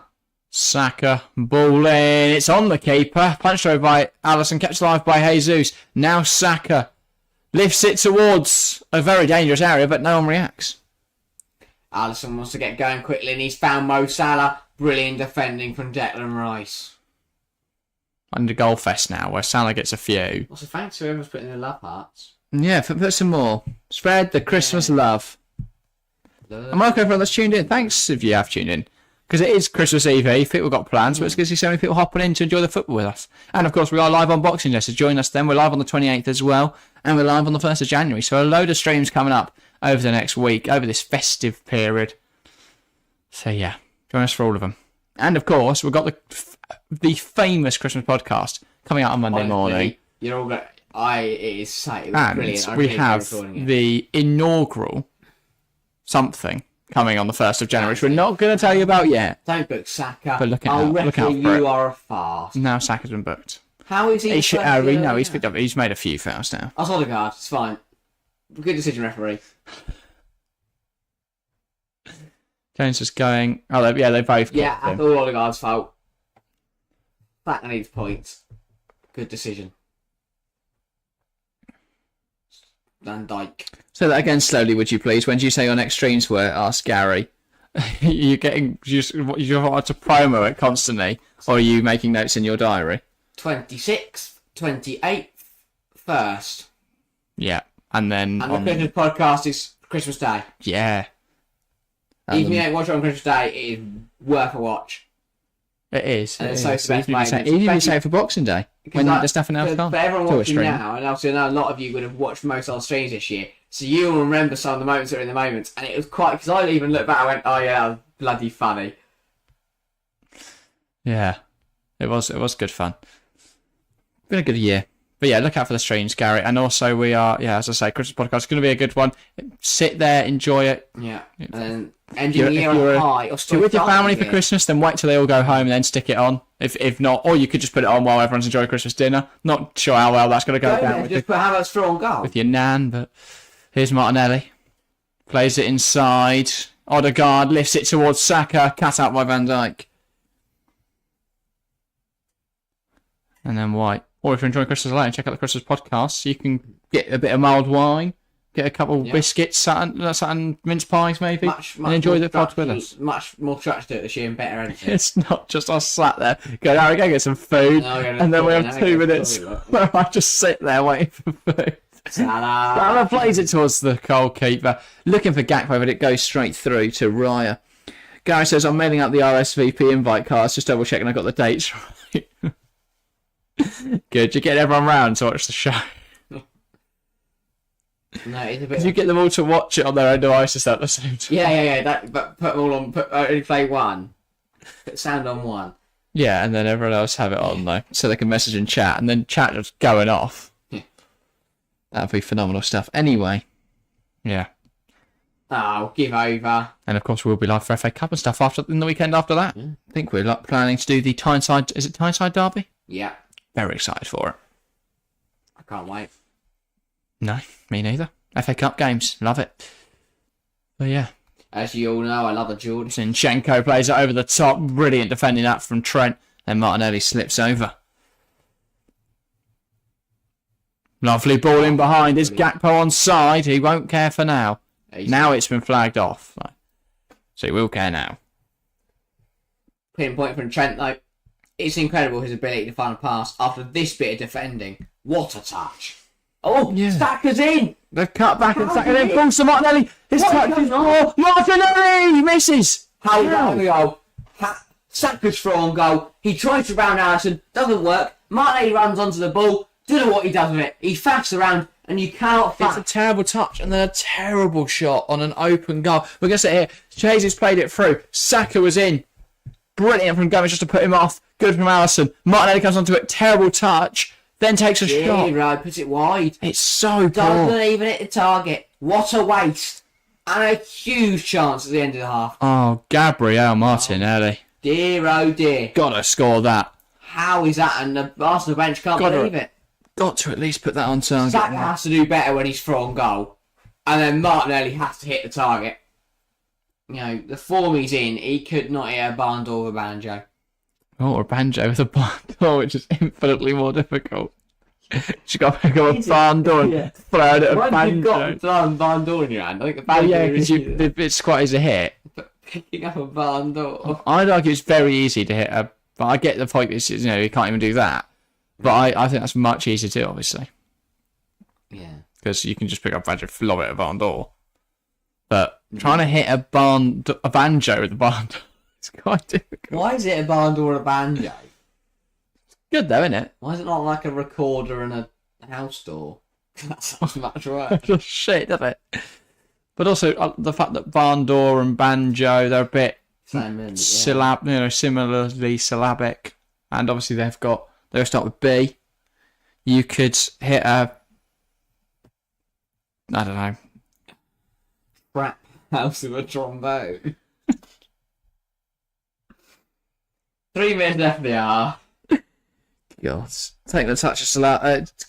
Saka, ball in. It's on the keeper. Punched over by Alisson, kept alive by Jesus. Now Saka lifts it towards a very dangerous area, but no one reacts. Alisson wants to get going quickly and he's found Mo Salah. Brilliant defending from Declan Rice. Under goal fest now, where Salah gets a few. Also, thanks to whoever's putting in the love hearts. Yeah, put some more. Spread the Christmas love. And welcome everyone that's tuned in. Thanks if you have tuned in. Because it is Christmas Eve. People got plans, but it's good to see so many people hopping in to enjoy the football with us. And of course, we are live on Boxing Day, so join us then. We're live on the 28th as well, and we're live on the 1st of January. So a load of streams coming up over the next week, over this festive period. So yeah, join us for all of them. And of course, we've got the famous Christmas podcast coming out on Monday morning. You're all going. It is so And brilliant. we have the inaugural something coming on the 1st of January, which we're not going to tell you about yet. Don't book Saka. But look I'll out for you it. are a farce. Now Saka's been booked. How is he? He's picked up. He's made a few fouls now. I saw the guard. It's fine. Good decision, referee. Jones is going. Oh, they both. Yeah, I thought Odegaard's fault. That needs points. Good decision. Van Dijk. Say that again slowly, would you please? When do you say your next streams were? Asked Gary. You want to promo it constantly, or are you making notes in your diary? 26th, 28th, 1st. Yeah, and then And the Christmas podcast is Christmas Day. Yeah. Even if you don't watch it on Christmas Day, it is worth a watch. It is. And it's so Even if you say it for Boxing Day, when there's nothing else on. For everyone watching now, and obviously I know a lot of you would have watched most of our streams this year, so you'll remember some of the moments that are in the moments, and it was quite, because I even looked back and went, oh yeah, that was bloody funny. Yeah, it was good fun. Been a good year. But yeah, look out for the streams, Gary. And also we are, as I say, Christmas podcast is going to be a good one. Sit there, enjoy it. Yeah. And then ending the year on high. Or if you're with your family for Christmas, then wait till they all go home and then stick it on. If not, or you could just put it on while everyone's enjoying Christmas dinner. Not sure how well that's going to go down just put Havertz through on goal. With your nan, but here's Martinelli. Plays it inside. Odegaard lifts it towards Saka. Cut out by Van Dijk. And then White. Or if you're enjoying Christmas alone, check out the Christmas podcast. You can get a bit of mulled wine, get a couple of biscuits, something mince pies maybe, and enjoy the pod with us. Much more structure to it this year and better editing. It's not just us sat there going, Harry, go get some food, and then we have 2 minutes where I just sit there waiting for food. Salah plays it towards the goalkeeper, looking for Gakpo, but it goes straight through to Raya. Gary says, I'm mailing out the RSVP invite cards, just double checking I got the dates right. Good, you get everyone round to watch the show. No, it's a bit. Because you get them all to watch it on their own devices at the same time. Yeah. But put them all on. Only play one. Put sound on one. Yeah, and then everyone else have it on though, so they can message and chat, and then chat just going off. Yeah. That'd be phenomenal stuff. Anyway, yeah. Oh, give over. And of course, we'll be live for FA Cup and stuff in the weekend after that. Yeah. I think we're planning to do the Tyneside. Is it Tyneside derby? Yeah. Very excited for it. I can't wait. No, me neither. FA Cup games, love it. But yeah. As you all know, I love a Geordie. Zinchenko plays it over the top. Brilliant defending that from Trent. Then Martinelli slips over. Lovely ball in behind. Is Gakpo on side? He won't care for now. Now it's been flagged off. So he will care now. Pinpoint from Trent, though. It's incredible his ability to find a pass after this bit of defending. What a touch. Oh, Yeah. Saka's in. They've cut back and Saka then falls to Martinelli. His touch is Martinelli! He misses! How about we go? Saka's throw on goal. He tries to round Alisson. Doesn't work. Martinelli runs onto the ball. Don't know what he does with it. He faffs around and you cannot It's a terrible touch and then a terrible shot on an open goal. We're going to sit here. Chazy's played it through. Saka was in. Brilliant from Gomez just to put him off. Good from Alisson. Martinelli comes onto it. Terrible touch. Then takes a shot. Right, puts it wide. It's so Doesn't poor. even hit the target. What a waste. And a huge chance at the end of the half. Oh, Gabriel Martinelli. Dear, oh dear. Gotta score that. How is that? And the Arsenal bench can't believe it. Got to at least put that on target. Saka has to do better when he's thrown goal. And then Martinelli has to hit the target. You know, the form he's in, he could not hit a barn door with a banjo. Oh, or a banjo with a barn door, which is infinitely more difficult. She got to pick up a barn door and throw it at a Why have you banjo. got a barn door in your hand? I think a Oh, banjo yeah, is because it's quite easy to hit. picking up a barn door. I'd argue it's very easy to hit but I get the point. It's, you know, you can't even do that. But I think that's much easier to do, obviously, Yeah. because you can just pick up a banjo, lob it at a barn door. But trying to hit a banjo with a barn door, it's quite difficult. Why is it a barn door and a banjo? Good though, isn't it? Why is it not like a recorder and a house door? That sounds much worse. Just shit, doesn't it? But also the fact that barn door and banjo, they're a bit similarly syllabic, and obviously they start with B. You could hit I don't know. Crap house of a trombone. 3 minutes left in the hour. God. Taking the touch just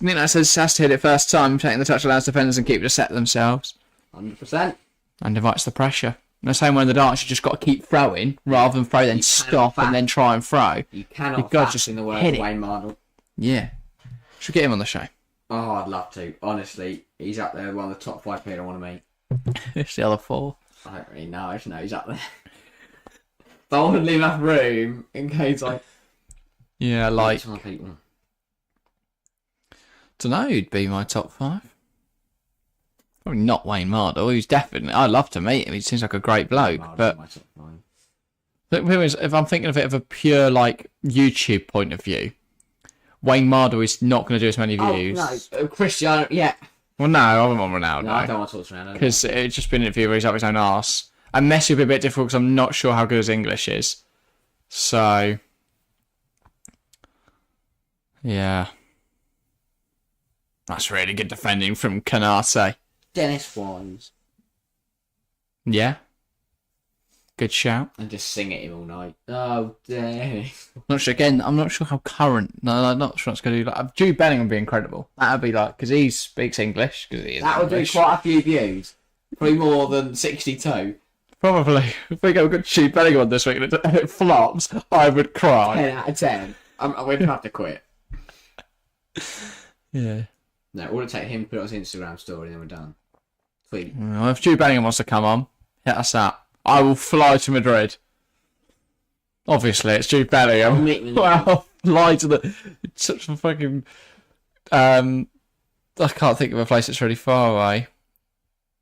Nino says has to hit it first time. Taking the touch allows defenders and keep to set themselves 100%. and invites the pressure. In the same way in the darts, you just got to keep throwing rather than throw, then stop and then try and throw. You cannot You've got to fast just in the words hit of it. Wayne Mardle. Yeah. Should we get him on the show? Oh, I'd love to. Honestly, he's up there, one of the top 5 people I want to meet. It's the other 4. I don't really know. I just know he's up there. But I want to leave enough room in case Yeah, like, some people. dunno who'd be my top 5. Probably not Wayne Mardle. He's definitely, I'd love to meet him. He seems like a great bloke. Mardle's But my top 5. the thing is, if I'm thinking of it of a pure like YouTube point of view, Wayne Mardle is not going to do as many views. Oh, no. Cristiano, yeah. Well, no, I wouldn't want Ronaldo. No, I don't want to talk to Ronaldo. Because it's just been an interview where he's up his own arse. And Messi would be a bit difficult because I'm not sure how good his English is. So, yeah. That's really good defending from Canate. Dennis Wise. Yeah. Good shout. And just sing at him all night. Oh, Dennis. Not sure, again, I'm not sure how current. No, I'm not sure what's going to do. Like, Jude Bellingham would be incredible. That would be like, because he speaks English. Cause he is That would do English. quite a few views. Probably more than 62. Probably. If we go good Jude Bellingham on this week and it flops, I would cry. 10 out of 10. I'm going to have to quit. Yeah. No, we'll take him, put it on his Instagram story, and then we're done. Tweet. Well, if Jude Bellingham wants to come on, hit us up. I will fly to Madrid. Obviously, it's Jude Bellingham. Meet me. Well, fly to the... It's such a fucking... I can't think of a place that's really far away.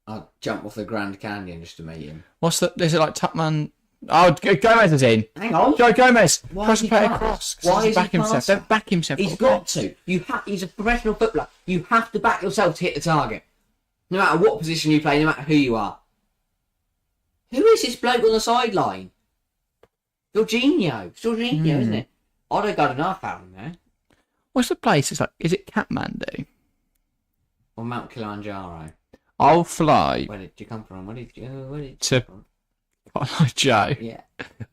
I'll jump off the Grand Canyon just to meet him. What's the... Is it like Tupman... Oh, Gomez is in. Hang on. Joe Gomez. Why Tries is to he play class? across. Why is he back himself. class? Don't back himself. He's got to. He's a professional footballer. You have to back yourself to hit the target. No matter what position you play, no matter who you are. Who is this bloke on the sideline? Jorginho. It's Jorginho, isn't it? Odegaard and I found him there. What's the place? It's like, is it Kathmandu? Or Mount Kilimanjaro. I'll fly Where did you come from? Where did you to come from? Cotton Eye Joe. Yeah.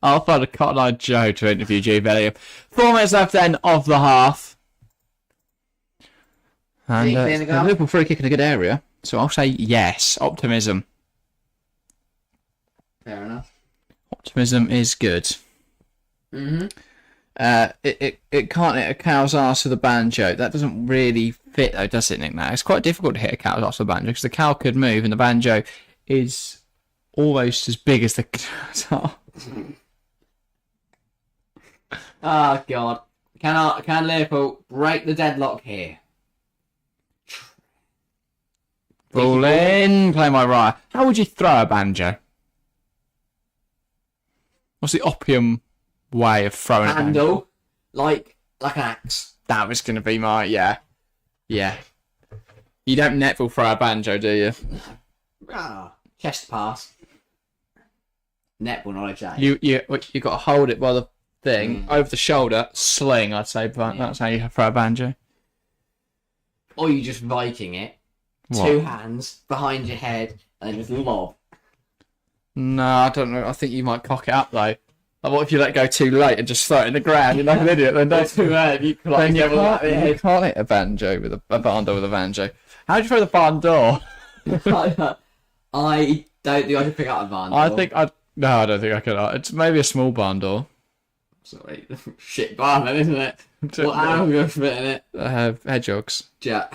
I'll fly to Cotton Eye Joe to interview Jude Bellingham. 4 minutes left then of the half. And Think the Liverpool free kick in a good area. So I'll say yes. Optimism. Fair enough. Optimism is good. Mm-hmm. It can't hit a cow's arse with a banjo. That doesn't really fit though, does it, Nick? Now it's quite difficult to hit a cow's arse with a banjo because the cow could move and the banjo is almost as big as the cow's arse. Oh God! Can Liverpool break the deadlock here? Ball in, play my right. How would you throw a banjo? What's the opium way of throwing a banjo? Handle, like an axe. That was going to be my yeah. You don't netball throw a banjo, do you? Chest pass. Netball knowledge, that. You got to hold it by the thing over the shoulder, sling. I'd say, but that's how you throw a banjo. Or you just Viking it. What? 2 hands behind your head and then just lob. No, I don't know. I think you might cock it up though. Like, what if you let go too late and just throw it in the ground? You're like an idiot. Then don't Too early. You then you can't hit a banjo with a barn door with a banjo. How'd you throw the barn door? I don't think I can pick up a barn door. I don't think I could. It's maybe a small barn door. Sorry, shit barn then, isn't it? What animal going to fit in it? Hedgehogs. Jack.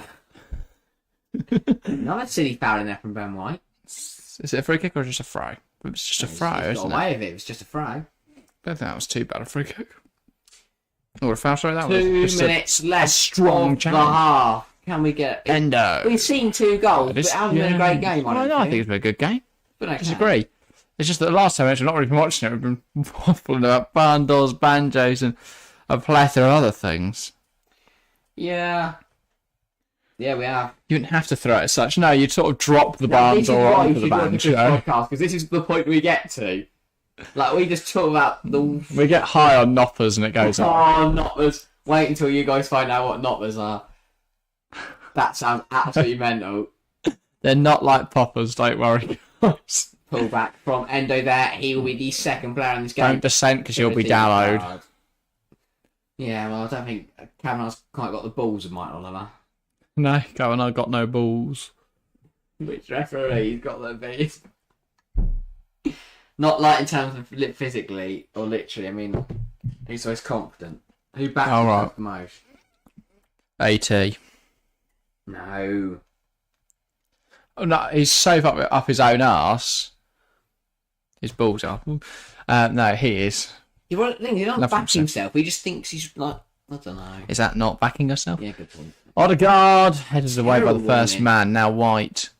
Another silly foul in there from Ben White. Is it a free kick or just a throw? It's just a throw, isn't it? Away with it. It was just a throw. I don't think that was too bad a free kick. Or a foul, sorry, that 2 was just minutes left. strong of the challenge. half. Can we get Endo. We've seen 2 goals, but it hasn't been a great game. I think it's been a good game. But I disagree. It's just that the last time we've not really been watching it, we've been waffling about barn doors, banjos, and a plethora of other things. Yeah. Yeah, we have. You wouldn't have to throw it as such. No, you'd sort of drop the barn door onto the banjo. Because this is the point we get to. Like, we just talk about the... We get high on knoppers and it goes on. Knoppers. Wait until you guys find out what knoppers are. That sounds absolutely mental. They're not like poppers, don't worry, guys. Pull back from Endo there. He will be the second player in this game. Don't dissent because you'll be download. Yeah, well, I don't think Kavanagh's quite got the balls of Mike Oliver. No, Kavanagh got no balls. Which referee's got the beat? Not like in terms of physically or literally. I mean, he's always confident. Who backs himself the most? AT. No. Oh, no, he's so up his own arse. His balls are. No, he is. He doesn't Love back himself. himself. He just thinks he's like, I don't know. Is that not backing yourself? Yeah, good point. Odegaard headers away by the Terrible, first isn't it? man. Now White.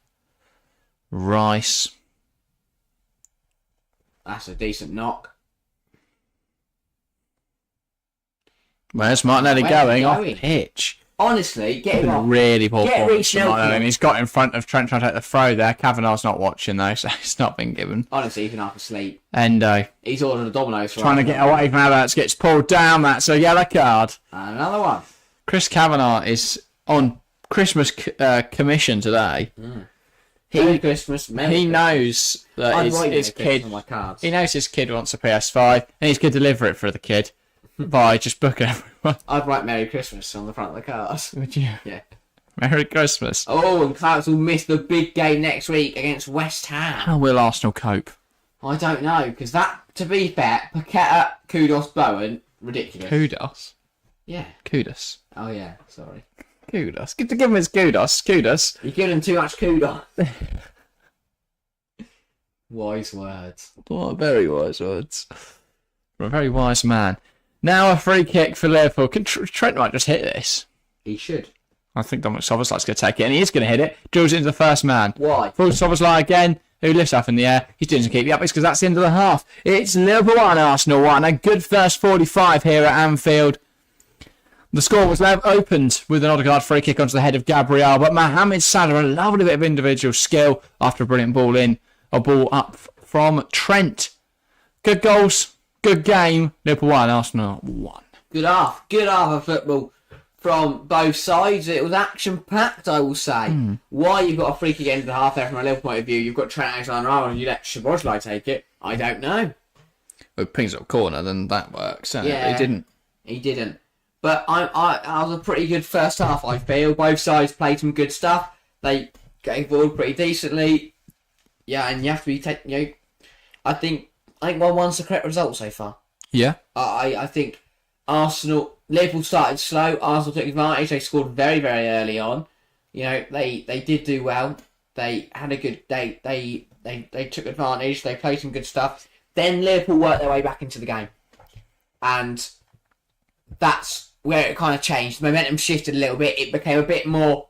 Rice. That's a decent knock. Where's Martinelli Where's going? he Off going? pitch. Honestly, get him off. Really poor Get performance Reece from Nelson Martinelli. off. He's got in front of Trent trying to take the throw there. Kavanagh's not watching though, so it's not been given. Honestly, even half asleep. Endo. He's ordered a Domino's for Trying to get away from Havertz, gets pulled down. That's a yellow card. And another one. Chris Kavanagh is on Christmas commission today. Merry Christmas. He knows that I'd his write Merry kid. Christmas on my cards. He knows his kid wants a PS5, and he's going to deliver it for the kid by just booking everyone. I'd write Merry Christmas on the front of the cards. Would you? Yeah. Merry Christmas. Oh, and Clarence will miss the big game next week against West Ham. How will Arsenal cope? I don't know, because that, to be fair, Paqueta, Kudos, Bowen, ridiculous. Kudos. Yeah. Kudos. Oh, yeah, sorry. Kudos. Give him his kudos. Kudos. You give him too much kudos. Wise words. What very wise words. From a very wise man. Now a free kick for Liverpool. Trent might just hit this. He should. I think Dominic Soboslai's going to take it, and he is going to hit it. Drills it into the first man. Why? Full Soboslai again, who lifts up in the air. He's doing some keeping up. It's because that's the end of the half. It's Liverpool 1, Arsenal 1. A good first 45 here at Anfield. The score was opened with an Odegaard free kick onto the head of Gabriel, but Mohamed Salah, a lovely bit of individual skill after a brilliant ball up from Trent. Good goals, good game. Liverpool 1, Arsenal 1. Good half of football from both sides. It was action-packed, I will say. Why you've got a free kick at the end of the half there from a Liverpool point of view, you've got Trent Alexander-Arnold and you let Szoboszlai take it, I don't know. Well, it pings up corner, then that works. Yeah, He didn't. But I was a pretty good first half, I feel. Both sides played some good stuff. They gave forward pretty decently. Yeah, and you have to be I think 1-1's the correct result so far. Yeah. I think Liverpool started slow. Arsenal took advantage. They scored very, very early on. They did do well. They had a good day. They took advantage. They played some good stuff. Then Liverpool worked their way back into the game. And that's where it kind of changed. The momentum shifted a little bit. It became a bit more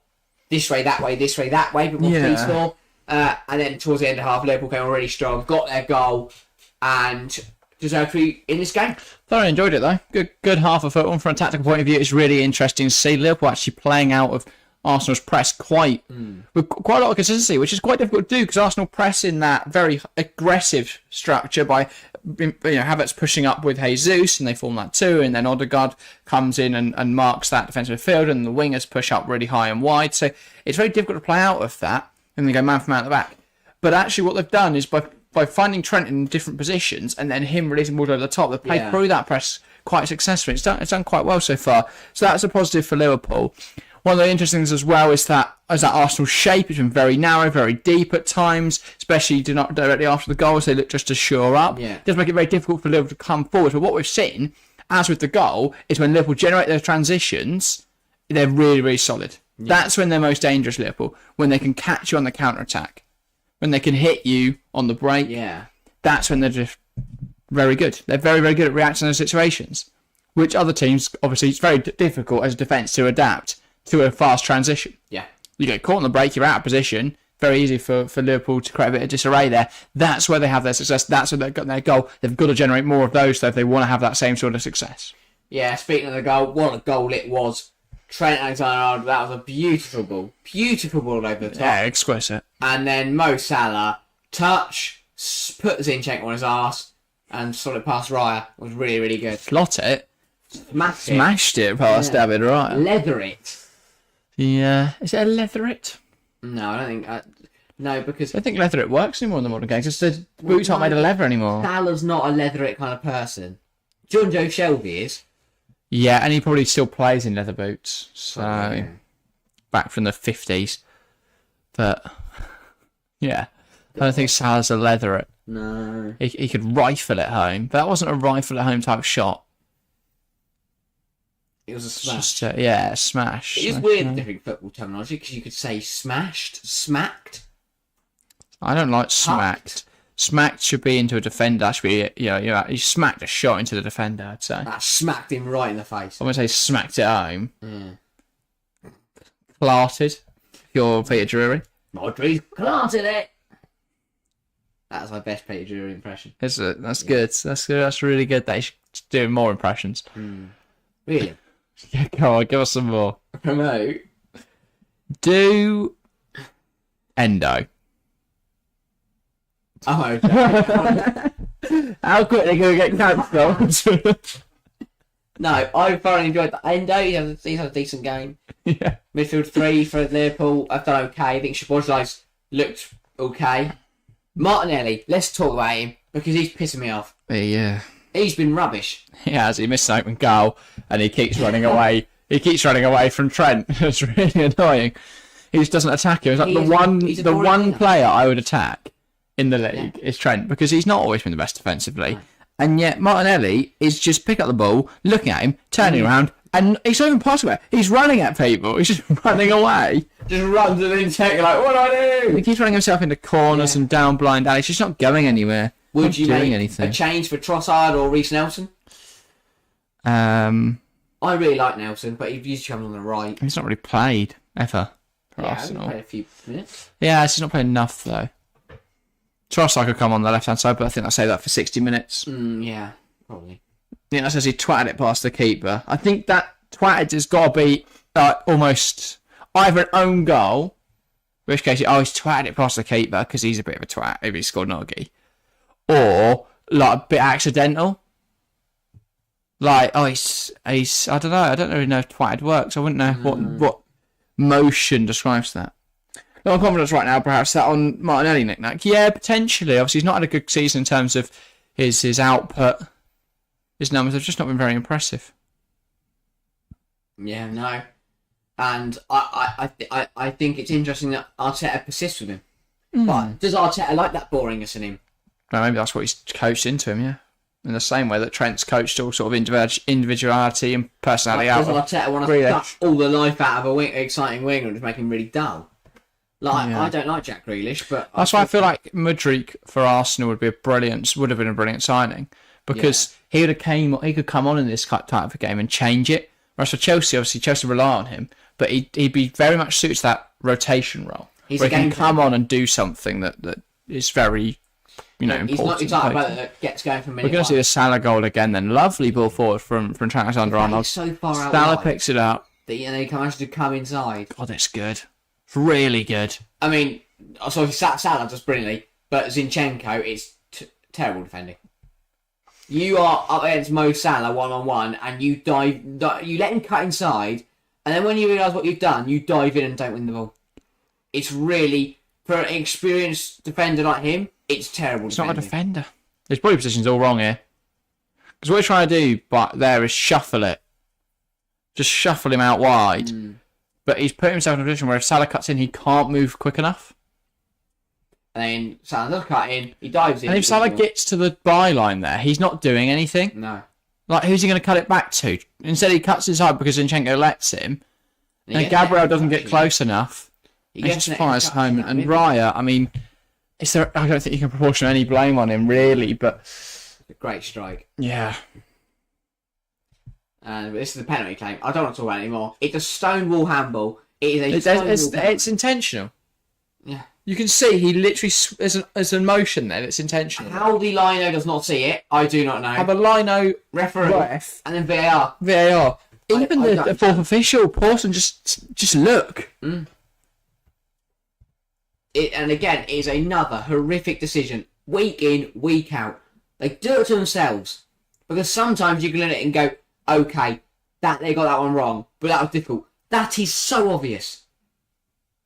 this way, that way, but more peaceful. And then towards the end of half, Liverpool came really strong, got their goal, and deserved to be in this game. Thoroughly enjoyed it though. Good half of football. From a tactical point of view, it's really interesting to see Liverpool actually playing out of Arsenal's press with quite a lot of consistency, which is quite difficult to do because Arsenal press in that very aggressive structure by Havertz pushing up with Jesus and they form that two, and then Odegaard comes in and marks that defensive midfield, and the wingers push up really high and wide. So it's very difficult to play out of that, and they go man for man at the back. But actually, what they've done is by finding Trent in different positions and then him releasing balls over the top, they've played through that press quite successfully. It's done quite well so far. So that's a positive for Liverpool. One of the interesting things as well is that Arsenal's shape has been very narrow, very deep at times, especially not directly after the goals. They look just to shore up. Yeah. It does make it very difficult for Liverpool to come forward. But what we've seen, as with the goal, is when Liverpool generate their transitions, they're really, really solid. Yeah. That's when they're most dangerous, Liverpool, when they can catch you on the counter-attack. When they can hit you on the break, that's when they're just very good. They're very, very good at reacting to those situations, which other teams, obviously, it's very difficult as a defence to adapt to a fast transition. Yeah. You get caught on the break, you're out of position. Very easy for Liverpool to create a bit of disarray there. That's where they have their success. That's where they've got their goal. They've got to generate more of those, though, if they want to have that same sort of success. Yeah, speaking of the goal, what a goal it was. Trent Alexander-Arnold, that was a beautiful ball. Beautiful ball over the top. Yeah, exquisite. And then Mo Salah, touch, put Zinchenko on his arse, and solid past Raya. Was really, really good. Slot it. Smashed it past David Raya. Leather it. Yeah. Is it a leather it? No, I don't think... no, because... I don't think leather it works anymore in the modern games. Because the boots aren't made of leather anymore. Salah's not a leather it kind of person. John Joe Shelby is. Yeah, and he probably still plays in leather boots. So, back from the 50s. But, yeah. I don't think Salah's a leather it. No. He could rifle it home. But that wasn't a rifle at home type shot. It was a smash. Just, a smash. It is weird the different football terminology because you could say smashed, smacked. I don't like smacked. Smacked should be into a defender. That should be, you smacked a shot into the defender, I'd say. That smacked him right in the face. I'm going to say smacked it home. Clarted. Your Peter Drury. Modric clarted it. That's my best Peter Drury impression. Is it? That's good. That's good. That's really good. They should do more impressions. Really? Yeah, go on, give us some more. Promote. Do Endo. Oh, okay. How quick are they going to get cancelled? No, I thoroughly enjoyed the Endo. He's had a decent game. Yeah. Midfield 3 for Liverpool. I've done okay. I think Szoboszlai's looked okay. Martinelli, let's talk about him because he's pissing me off. Yeah. He's been rubbish. He has. He missed an open goal and he keeps running away. He keeps running away from Trent. It's really annoying. He just doesn't attack him. It's like the one player I would attack in the league is Trent because he's not always been the best defensively. And yet Martinelli is just pick up the ball, looking at him, turning around, and he's not even passing away. He's running at people. He's just running away. Just runs and then take like, what do I do? He keeps running himself into corners and down blind alleys. He's just not going anywhere. Would you make anything. a change for Trossard or Reece Nelson? I really like Nelson, but he usually comes on the right. He's not really played ever for Arsenal. Played a few minutes. Yeah, he's not played enough though. Trossard could come on the left-hand side, but I think I say that for 60 minutes. Yeah, probably. Yeah, that says he twatted it past the keeper. I think that twatted has got to be almost either an own goal, in which case he's twatted it past the keeper because he's a bit of a twat if he scored Noggy, or like a bit accidental. Like, he's I don't know. I don't really know if twatted works. I wouldn't know what motion describes that. No confidence right now, perhaps, that on Martinelli knick-knack. Yeah, potentially. Obviously, he's not had a good season in terms of his output. His numbers have just not been very impressive. Yeah, no. And I think it's interesting that Arteta persists with him. But does Arteta like that boringness in him? Well, maybe that's what he's coached into him, yeah. In the same way that Trent's coached all sort of individuality and personality out. Does Arteta want to suck all the life out of exciting winger and just make him really dull? Like, I don't like Jack Grealish, but that's why I feel like Mudryk for Arsenal would have been a brilliant signing, because he could come on in this type of game and change it. Whereas for Chelsea, obviously Chelsea rely on him, but he'd be very much suited to that rotation role. He can come on and do something that is very, important. He's not the type of player that gets going from minute. We're going to see the Salah goal again. Then lovely ball forward from Trent Alexander-Arnold. So far out. Salah picks it up. They managed to come inside. God, that's good. Really good. I mean, so Salah does brilliantly, but Zinchenko, it's terrible defending. You are up against Mo Salah one-on-one, and you let him cut inside, and then when you realise what you've done, you dive in and don't win the ball. It's really, for an experienced defender like him, it's terrible. It's not a defender. His body position's all wrong here. Because what he's trying to do there is shuffle it. Just shuffle him out wide. But he's put himself in a position where if Salah cuts in, he can't move quick enough. And then Salah does cut in, he dives in. And if Salah gets to the byline there, he's not doing anything. No. Like, who's he going to cut it back to? Instead, he cuts inside because Zinchenko lets him. And Gabriel doesn't get close enough. He just fires home. And Raya, I mean, I don't think you can proportion any blame on him, really, but... A great strike. Yeah. And this is the penalty claim. I don't want to talk about it anymore. It's a stonewall handball. It's intentional. Yeah. You can see he literally there's a motion there that's intentional. How the Lino does not see it, I do not know. Have a Lino referee and then VAR. Even the fourth official, Pawson, just look. And again, it is another horrific decision. Week in, week out. They do it to themselves. Because sometimes you can look at it and go, okay, they got that one wrong, but that was difficult. That is so obvious.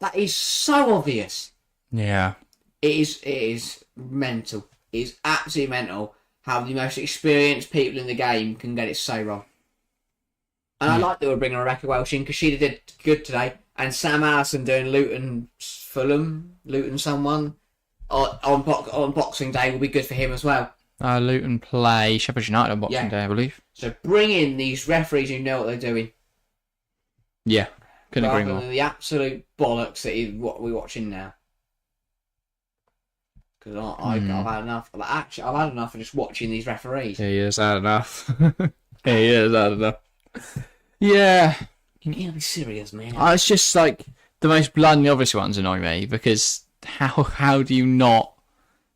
That is so obvious. Yeah. It is mental. It is absolutely mental how the most experienced people in the game can get it so wrong. And I like that we're bringing Rebecca Welsh in because she did good today. And Sam Allison doing Luton someone on Boxing Day will be good for him as well. Luton play Sheffield United on Boxing Day, I believe. So bring in these referees who know what they're doing. Yeah, couldn't agree more. Rather than the absolute bollocks that is what we're watching now. Because I've had enough. I've had enough of just watching these referees. He has had enough. He has had enough. Yeah. You need to be serious, man. It's just like the most bluntly obvious ones annoy me because how do you not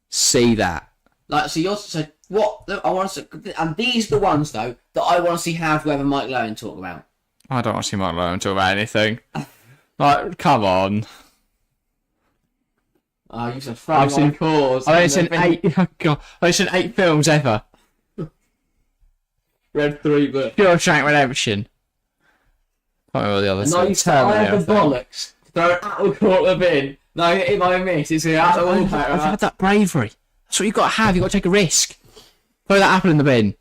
see that? Like, so what I want to, and these are the ones though that I want to see whoever Mike Lowen talk about. I don't want to see Mike Lowen talk about anything. Like, come on. Oh, you've said I've seen cause. I've seen 8. Oh God, I've seen 8 films ever. Read 3 books. Shawshank Redemption. Can't remember the other two. I have the bollocks to throw an apple caught the bin. No, if I miss, it's out the wallpaper. I've had that bravery. That's what you've got to have. You've got to take a risk. Throw that apple in the bin.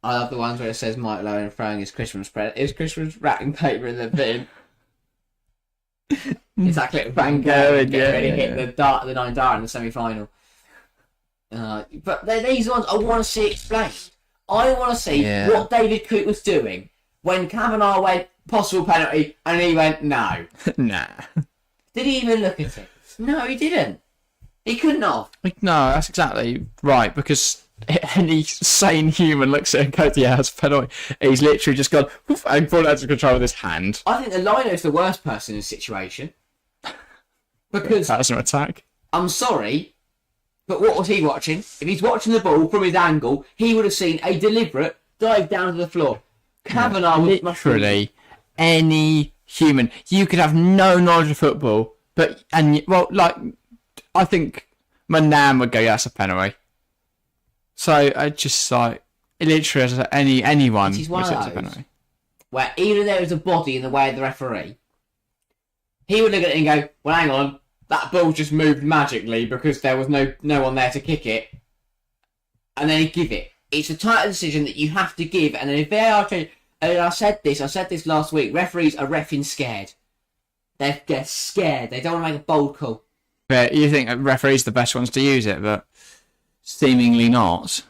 I love the ones where it says Mike Lowen throwing his Christmas wrapping paper in the bin. It's that clip of Van Gogh and hit the 9 dart in the semi-final. But these ones I want to see explained. I want to see what David Coote was doing when Kavanagh went possible penalty and he went no. Nah. Did he even look at it? No, he didn't. He couldn't have. No, that's exactly right, because any sane human looks at it and goes, yeah, that's a penalty. He's literally just gone and brought it out of control with his hand. I think the Lino's the worst person in this situation. Because that's an attack. I'm sorry, but what was he watching? If he's watching the ball from his angle, he would have seen a deliberate dive down to the floor. Kavanagh was literally any human. You could have no knowledge of football, I think my nan would go, that's a penalty. So I just like, literally as anyone It is would one say of it's a those penalty. where even if there was a body in the way of the referee, he would look at it and go, well, hang on, that ball just moved magically because there was no one there to kick it. And then he'd give it. It's a tight decision that you have to give, and then if VAR change, and I said this last week, referees are reffing scared. They're scared. They don't want to make a bold call. But you think referees are the best ones to use it, but seemingly not.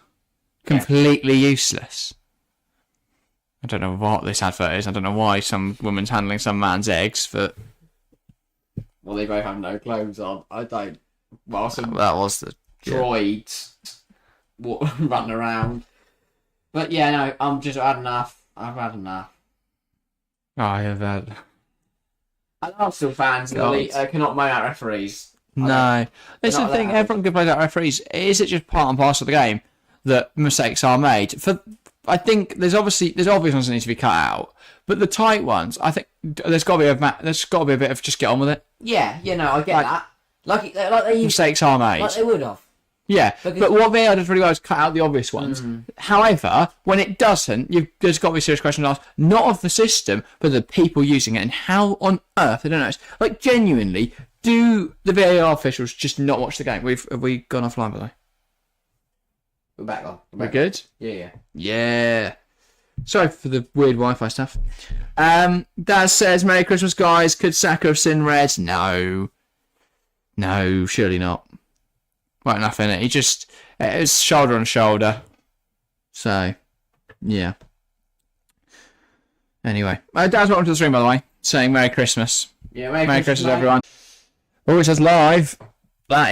Completely useless. I don't know what this advert is. I don't know why some woman's handling some man's eggs, but... Well, they both have no clothes on. I don't... Well, some that was the... droids running around. But yeah, no, I've had enough. I've had enough. Oh, I have had... And Arsenal fans cannot moan at referees. No. It's the thing, everyone complains about referees. Is it just part and parcel of the game that mistakes are made? I think there's obvious ones that need to be cut out, but the tight ones, I think there's got to be a bit of just get on with it. Yeah, I get that. Like they used, mistakes are made. like they would have. Yeah, but what VAR does really well is cut out the obvious ones. However, when it doesn't, there's got to be serious questions asked, not of the system, but the people using it, and how on earth, I don't know. Like, genuinely, do the VAR officials just not watch the game? Have we gone offline, by the way? We're back on. We're good? Yeah. Yeah. Sorry for the weird Wi-Fi stuff. Daz says, Merry Christmas, guys. Could Saka have seen red? No, surely not. Right enough, innit? It was shoulder on shoulder. So, yeah. Anyway. Daz, welcome to the stream, by the way. Saying Merry Christmas. Yeah, Merry Christmas, everyone. Oh, it says live. That